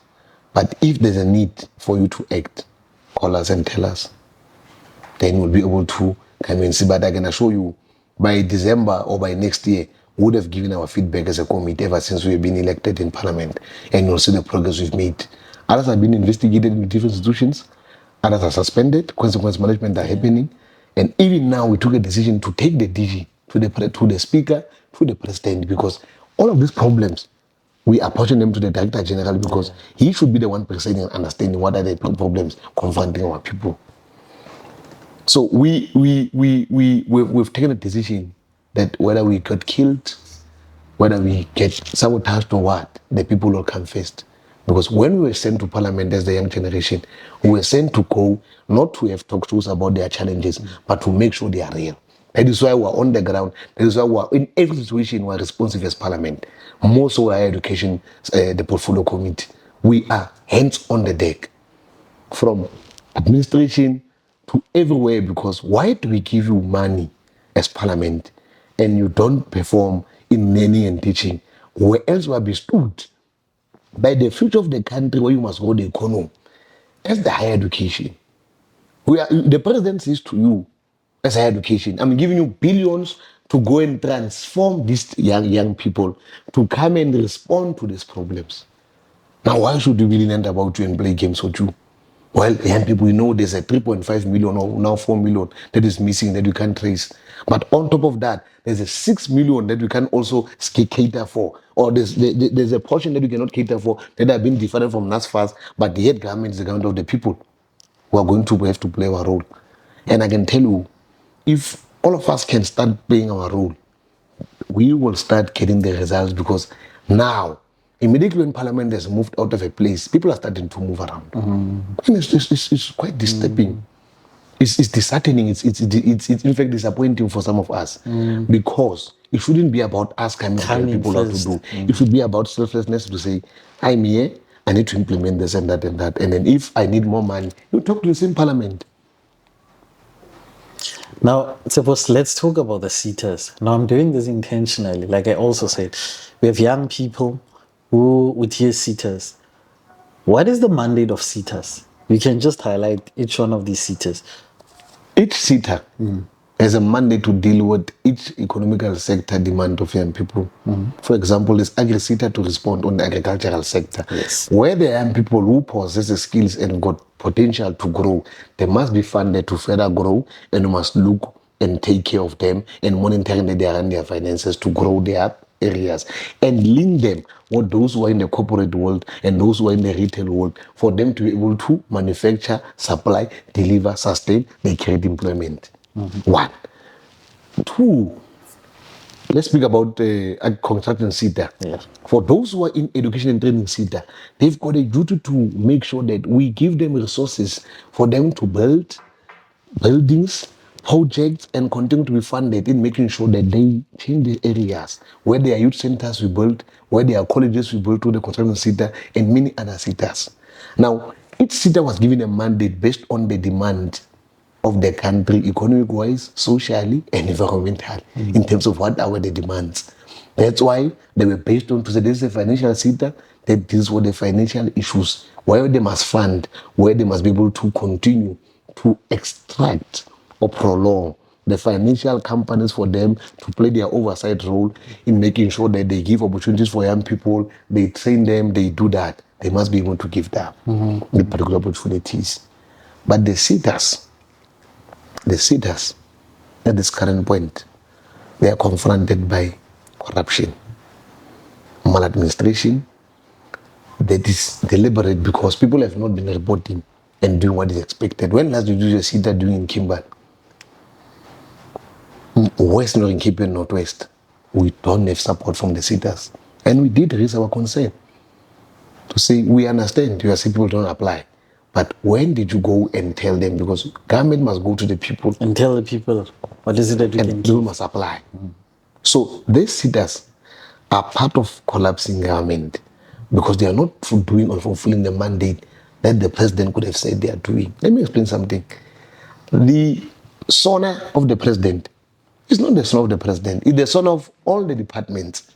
but if there's a need for you to act, call us and tell us. Then we'll be able to come and see. But I can assure you, by December or by next year, we would have given our feedback as a committee ever since we've been elected in Parliament, and you'll see the progress we've made. Others have been investigated in different institutions, others are suspended, consequence management are happening, and even now we took a decision to take the DG to the Speaker, to the President, because all of these problems, we are pushing them to the Director General because he should be the one presiding and understanding what are the problems confronting our people. So we've taken a decision that whether we get killed, whether we get sabotaged or what, the people will come first. Because when we were sent to Parliament as the young generation, we were sent to go not to have talk shows about their challenges, but to make sure they are real. That is why we're on the ground. That is why we're in every situation we're responsive as Parliament. More so higher education, the portfolio committee. We are hands on the deck, from administration to everywhere, because why do we give you money as Parliament and you don't perform in learning and teaching? Where else will be stood by the future of the country, where you must grow the economy as the higher education? The president says to you, as higher education, I'm giving you billions to go and transform these young people to come and respond to these problems. Now, why should we really learn about you and play games with you? Well, young people, we know there's a 3.5 million or now 4 million that is missing that you can't trace. But on top of that, there's a 6 million that we can also cater for. Or there's a portion that we cannot cater for that have been different from NASFAS, but the head government is the government of the people. We are going to have to play our role. And I can tell you, if all of us can start playing our role, we will start getting the results, because now, immediately when Parliament has moved out of a place, people are starting to move around. And it's quite disturbing. It's disheartening. It's in fact disappointing for some of us, because it shouldn't be about us coming to tell people what to do. It should be about selflessness to say, I'm here, I need to implement this and that and that. And then if I need more money, you talk to the same Parliament. Now, suppose let's talk about the seaters. Now, I'm doing this intentionally. Like I also said, we have young people who would hear seaters. What is the mandate of seaters? We can just highlight each one of these seaters. Each seater has a mandate to deal with each economical sector demand of young people. For example, this agri-seater to respond on the agricultural sector. Yes. Where the young people who possess the skills and got potential to grow, they must be funded to further grow, and we must look and take care of them and monitoring that they are in their finances to grow their areas, and link them with those who are in the corporate world and those who are in the retail world, for them to be able to manufacture, supply, deliver, sustain, they create employment. One. Two, let's speak about the construction sector. Yeah. For those who are in education and training sector, they've got a duty to make sure that we give them resources for them to build buildings, projects, and continue to be funded in making sure that they change the areas where there are youth centers we build, where there are colleges we build to the construction sector, and many other sectors. Now, each sector was given a mandate based on the demand of the country, economic-wise, socially, and environmentally, in terms of what are the demands. That's why they were based on to say this is a financial sector that deals with the financial issues, where they must fund, where they must be able to continue to extract or prolong the financial companies for them to play their oversight role in making sure that they give opportunities for young people, they train them, they do that. They must be able to give them the particular opportunities. But the sitters at this current point, they are confronted by corruption, maladministration that is deliberate because people have not been reporting and doing what is expected. When last did you do a sitter doing in Kimberley? West, not in Kimberley, Northwest. We don't have support from the sitters. And we did raise our concern to say, we understand you are saying people don't apply. But when did you go and tell them? Because government must go to the people. And tell the people, what is it that we And can people do? must apply. So these sitters are part of collapsing government because they are not doing or fulfilling the mandate that the president could have said they are doing. Let me explain something. The son of the president is not the son of the president. It's the son of all the departments.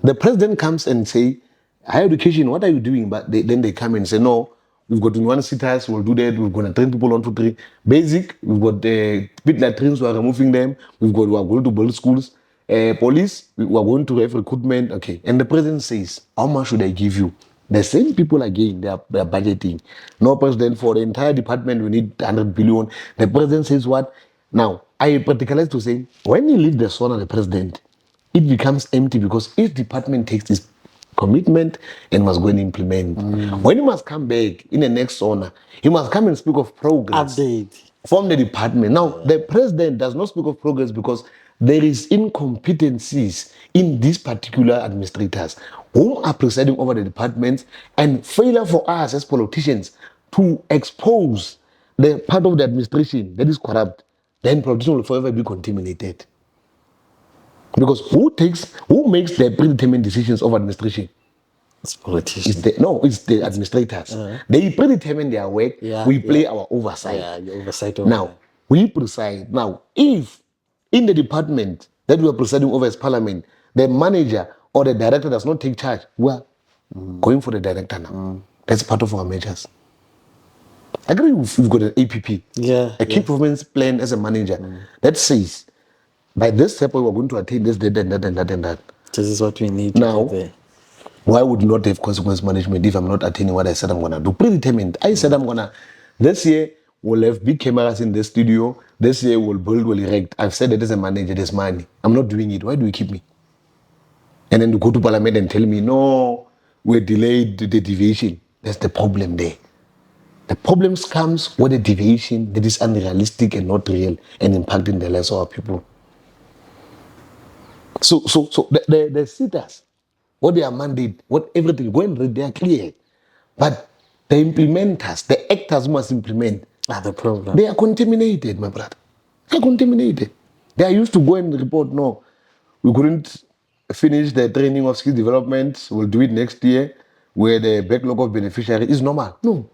The president comes and say, higher education, what are you doing? But then they come and say, no, we've got in one sitters, we'll do that, we're going to train people 1, 2, 3. Basic, we've got pit latrines, we are removing them, we are going to build schools. Police, we are going to have recruitment, okay. And the president says, how much should I give you? The same people again, they are budgeting. No, president, for the entire department, we need 100 billion. The president says what? Now, I particularize to say, when you leave the son of the president, it becomes empty because each department takes its commitment and must go and implement. When he must come back in the next honor, he must come and speak of progress Update. from the department. Now, the president does not speak of progress because there is incompetencies in these particular administrators who are presiding over the departments, and failure for us as politicians to expose the part of the administration that is corrupt, then politicians will forever be contaminated. Because who makes the predetermined decisions of administration? It's politicians. It's the administrators. They predetermine their work. We play our oversight. Yeah, your oversight over Now, we preside. Now, if in the department that we are presiding over as parliament, the manager or the director does not take charge, we are going for the director now. That's part of our measures. I agree we've got an APP, a key performance plan as a manager that says, by this step, we're going to attain this, that, and that, and that, and that. This is what we need Now, to get there. why would not have consequence management if I'm not attaining what I said I'm going to do? Predetermined. I said I'm going to, this year, we'll have big cameras in the studio. This year, we'll build, we'll erect. I've said that as a manager, there's money. I'm not doing it. Why do you keep me? And then you go to parliament and tell me, no, we delayed the deviation. That's the problem there. The problems comes with a deviation that is unrealistic and not real and impacting the lives of our people. So the sitters, what their mandate, what everything, go and read, they are clear. But the implementers, the actors who must implement, The problem. they are contaminated, my brother. They are contaminated. They are used to go and report, no, we couldn't finish the training of skill development, we'll do it next year, where the backlog of beneficiaries is normal. No,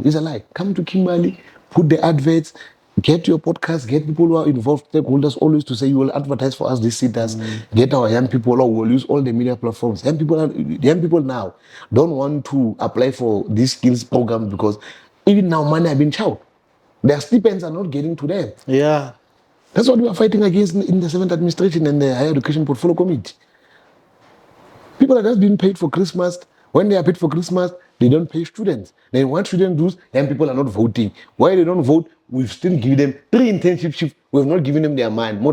it's a lie. Come to Kimberley, put the adverts, get your podcast, get people who are involved, stakeholders always to say you will advertise for us, these sitters, get our young people, or we'll use all the media platforms. Young people now don't want to apply for these skills programs because even now money have been chowed. Their stipends are not getting to them. Yeah. That's what we are fighting against in the 7th administration and the Higher Education Portfolio Committee. People are just being paid for Christmas. When they are paid for Christmas, they don't pay students. Then what students do, young people are not voting. Why they don't vote? We've still given them 3 internship shifts. We've not given them their mind. I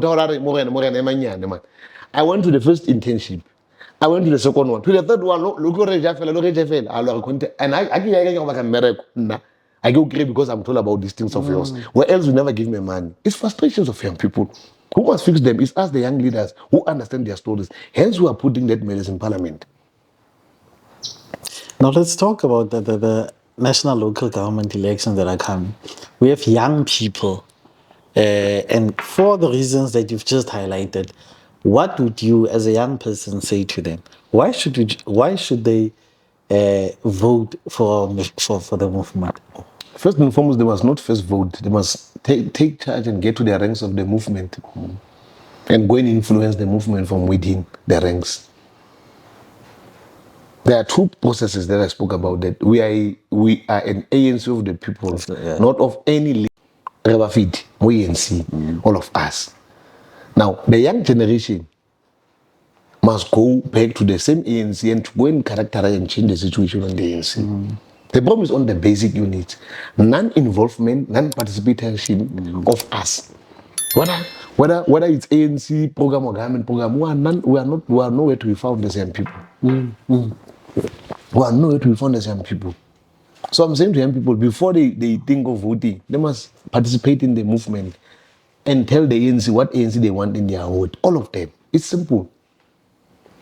went to the first internship. I went to the second one. To the third one, and I go great because I'm told about these things of yours. Where else will never give me money? It's frustrations of young people. Who must fix them? It's us, the young leaders, who understand their stories. Hence, we are putting that matters in parliament. Now let's talk about the national local government elections that are coming. We have young people, and for the reasons that you've just highlighted, what would you, as a young person, say to them? Why should they vote for the movement? First and foremost, they must not first vote. They must take charge and get to the ranks of the movement and go and influence the movement from within the ranks. There are two processes that I spoke about. That we are an ANC of the people, not of any Rebafit, ANC, all of us. Now, the young generation must go back to the same ANC and to go and characterize and change the situation on the ANC. The problem is on the basic units. Non-involvement, non-participation of us. Whether it's ANC program or government program, we are nowhere to be found as young people. We are nowhere to be found as young people. So I'm saying to young people, before they think of voting, they must participate in the movement and tell the ANC what ANC they want in their vote. All of them. It's simple.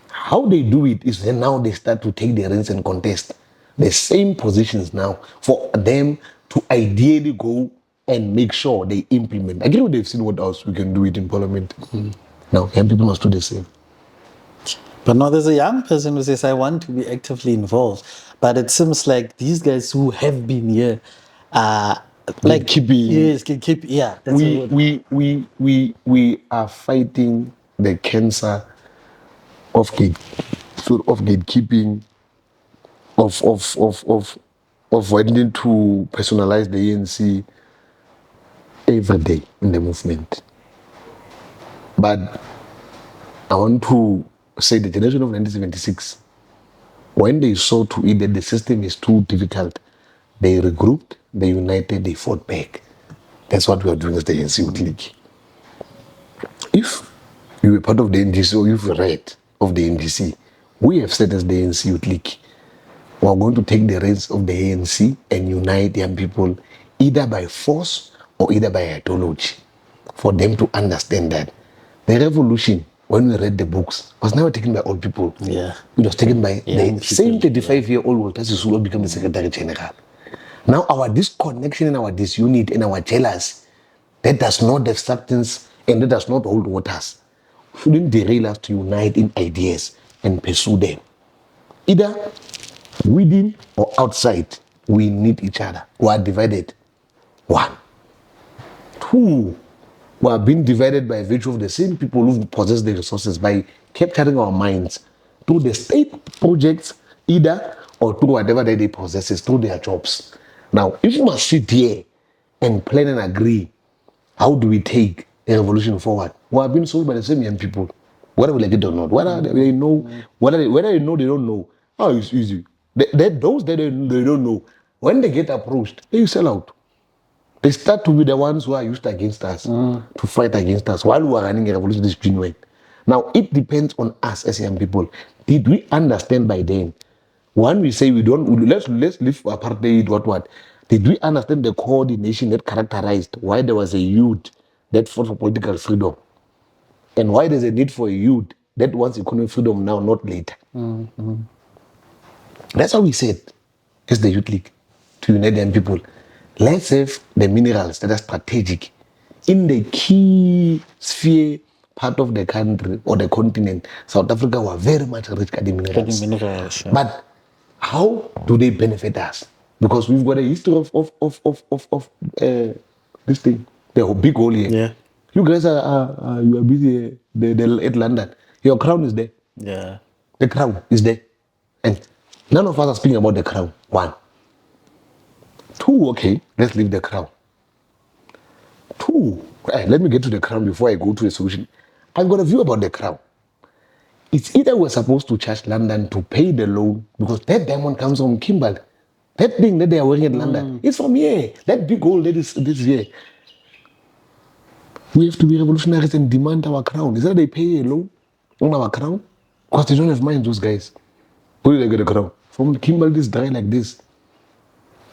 How they do it is then now they start to take the reins and contest the same positions now for them to ideally go and make sure they implement. I get what they've seen what else we can do it in parliament. Now, young people must do the same. But now there's a young person who says, I want to be actively involved. But it seems like these guys who have been here are like keeping. Yes, keep. Yeah, that's we are fighting the cancer of gatekeeping, of wanting to personalize the ANC every day in the movement. But I want to say the generation of 1976, when they saw to it that the system is too difficult, they regrouped, they united, they fought back. That's what we are doing as the ANC Youth League. If you were part of the NDC or you've read of the NDC, we have said as the ANC Youth League, we are going to take the reins of the ANC and unite young people either by force or either by ideology, for them to understand that the revolution, when we read the books, was never taken by old people. Yeah. It was taken by Young the same 35-year-old Walter Sisulu become the Secretary General. Now our disconnection and our disunity and our jealousy, that does not have substance and that does not hold waters, shouldn't derail us to unite in ideas and pursue them. Either within or outside, we need each other. We are divided. 1. 2, we are being divided by virtue of the same people who possess the resources by capturing our minds through the state projects, either or through whatever that they possess, through their jobs. Now, if we must sit here and plan and agree, how do we take a revolution forward? We are being sold by the same young people, whether we like it or not. Whether they know, whether they know, they don't know. Oh, it's easy. Those that they don't know, when they get approached, they sell out. They start to be the ones who are used against us, to fight against us while we are running a revolution this genuine. Now, it depends on us as young people. Did we understand by then? When we say let's leave apartheid, what? Did we understand the coordination that characterized why there was a youth that fought for political freedom? And why there's a need for a youth that wants economic freedom now, not later? That's how we said, as the Youth League, to unite young people. Let's have the minerals that are strategic in the key sphere part of the country or the continent. South Africa were very much rich at the minerals. Yeah. But how do they benefit us? Because we've got a history of this thing, the big hole here. Yeah. You guys you are busy at London. Your crown is there. Yeah. The crown is there. And none of us are speaking about the crown. 1. 2, okay, let's leave the crown. 2, let me get to the crown before I go to the solution. I've got a view about the crown. It's either we're supposed to charge London to pay the loan because that diamond comes from Kimberley. That thing that they are wearing in London, it's from here. That big gold that is here. We have to be revolutionaries and demand our crown. Is that they pay a loan on our crown? Because they don't have money, those guys. Where did they get a crown? From Kimberley, this dry like this.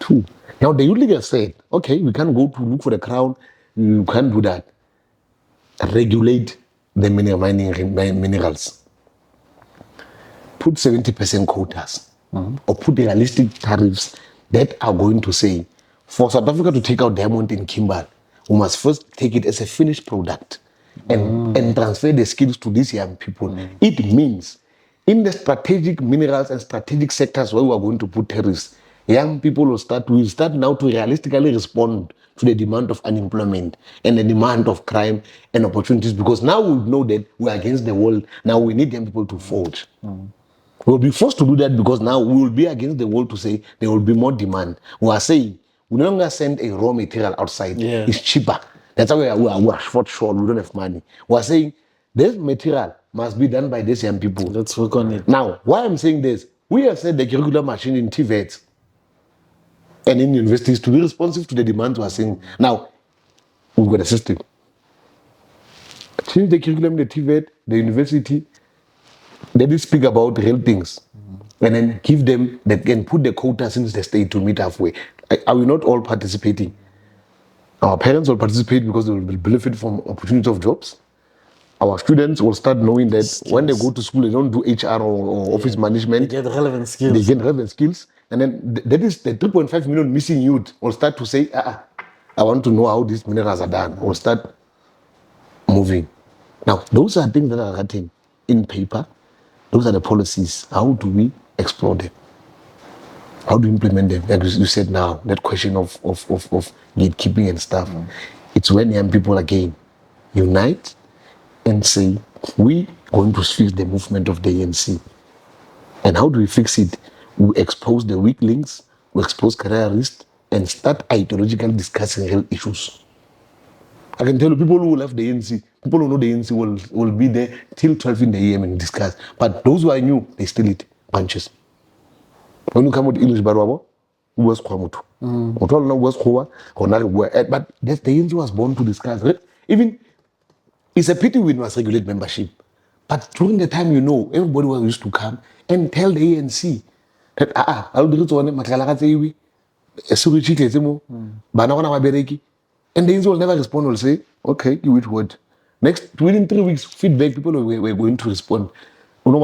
2. Now the Youth League has said, okay, we can't go to look for the crown. You can't do that. Regulate the minerals. Put 70% quotas or put realistic tariffs that are going to say, for South Africa to take out diamond in Kimberley, we must first take it as a finished product and transfer the skills to these young people. It means in the strategic minerals and strategic sectors where we are going to put tariffs, young people will start now to realistically respond to the demand of unemployment and the demand of crime and opportunities, because now we know that we're against the world. Now we need young people to forge. We'll be forced to do that because now we will be against the world to say there will be more demand. We are saying we no longer send a raw material outside. Yeah. It's cheaper. That's why we are short. We don't have money. We are saying this material must be done by these young people. Let's work on it. Now, why I'm saying this, we have said the curriculum machine in TVET and in universities to be responsive to the demands we are seeing. Now, we've got a system. Change the curriculum, the TVET, the university, they did speak about real things. And then give them, they can put the quota since the state to meet halfway. Are we not all participating? Our parents will participate because they will benefit from opportunity of jobs. Our students will start knowing that when they go to school, they don't do HR or office management. They get relevant skills. They get relevant skills. And then that is the 3.5 million missing youth will start to say, I want to know how these minerals are done. Will start moving. Now, those are things that are written in paper. Those are the policies. How do we explore them? How do we implement them? Like you said now, that question of gatekeeping and stuff. It's when young people again unite and say, we going to fix the movement of the ANC. And how do we fix it? We expose the weak links, we expose careerists, and start ideologically discussing real issues. I can tell you, people who love the ANC, people who know the ANC will be there till 12 in the AM and discuss. But those who are new, they still eat bunches. When you come with English, but that's the ANC was born to discuss. Right? Even it's a pity we must regulate membership. But during the time, everybody was used to come and tell the ANC that I'll do it on Makalakatsewi, and the ANC will never respond, will say, okay, you wait what? Next, within 3 weeks, feedback, people were going to respond. These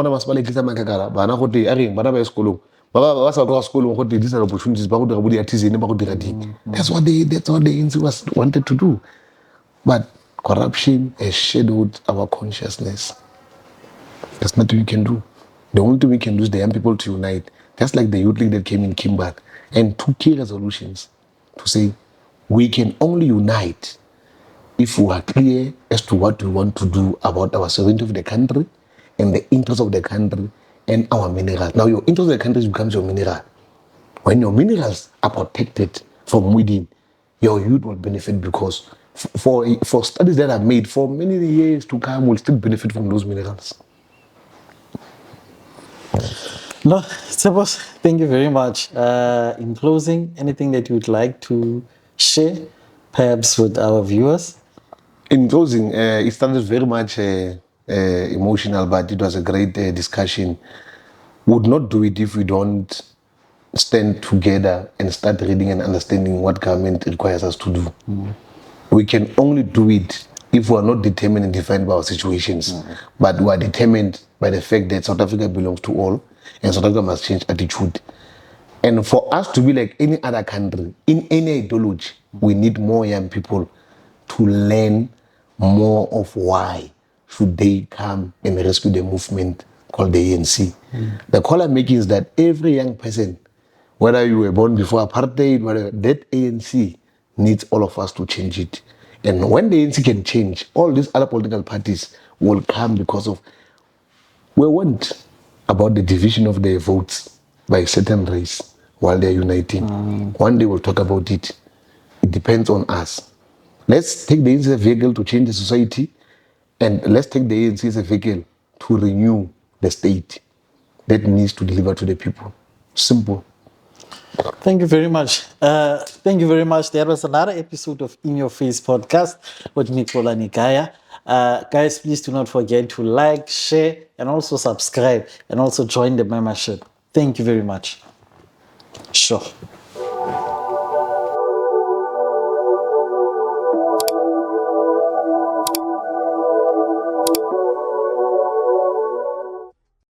are opportunities. That's what the ANC wanted to do. But corruption has shadowed our consciousness. There's nothing we can do. The only thing we can do is the young people to unite. Just like the youth league that came in Kimberley and took key resolutions to say we can only unite if we are clear as to what we want to do about our sovereignty of the country and the interests of the country and our minerals. Now, your interest of the country becomes your mineral. When your minerals are protected from within, your youth will benefit because for studies that are made for many years to come, will still benefit from those minerals. No, Tsepos, thank you very much. In closing, anything that you would like to share, perhaps with our viewers? In closing, it started very much emotional, but it was a great discussion. We would not do it if we don't stand together and start reading and understanding what government requires us to do. We can only do it if we are not determined and defined by our situations, but we are determined by the fact that South Africa belongs to all, and South Africa must change attitude. And for us to be like any other country, in any ideology, we need more young people to learn more of why should they come and rescue the movement called the ANC. The call I'm making is that every young person, whether you were born before apartheid, whether that ANC needs all of us to change it. And when the ANC can change, all these other political parties will come because of we want about the division of their votes by a certain race while they're uniting. One day we'll talk about it. It depends on us. Let's take the ANC as a vehicle to change the society, and let's take the ANC as a vehicle to renew the state that needs to deliver to the people. Simple. Thank you very much. Thank you very much. That was another episode of In Your Face podcast with me, Khwati Gaya. Guys, please do not forget to like, share, and also subscribe, and also join the membership. Thank you very much. Sure.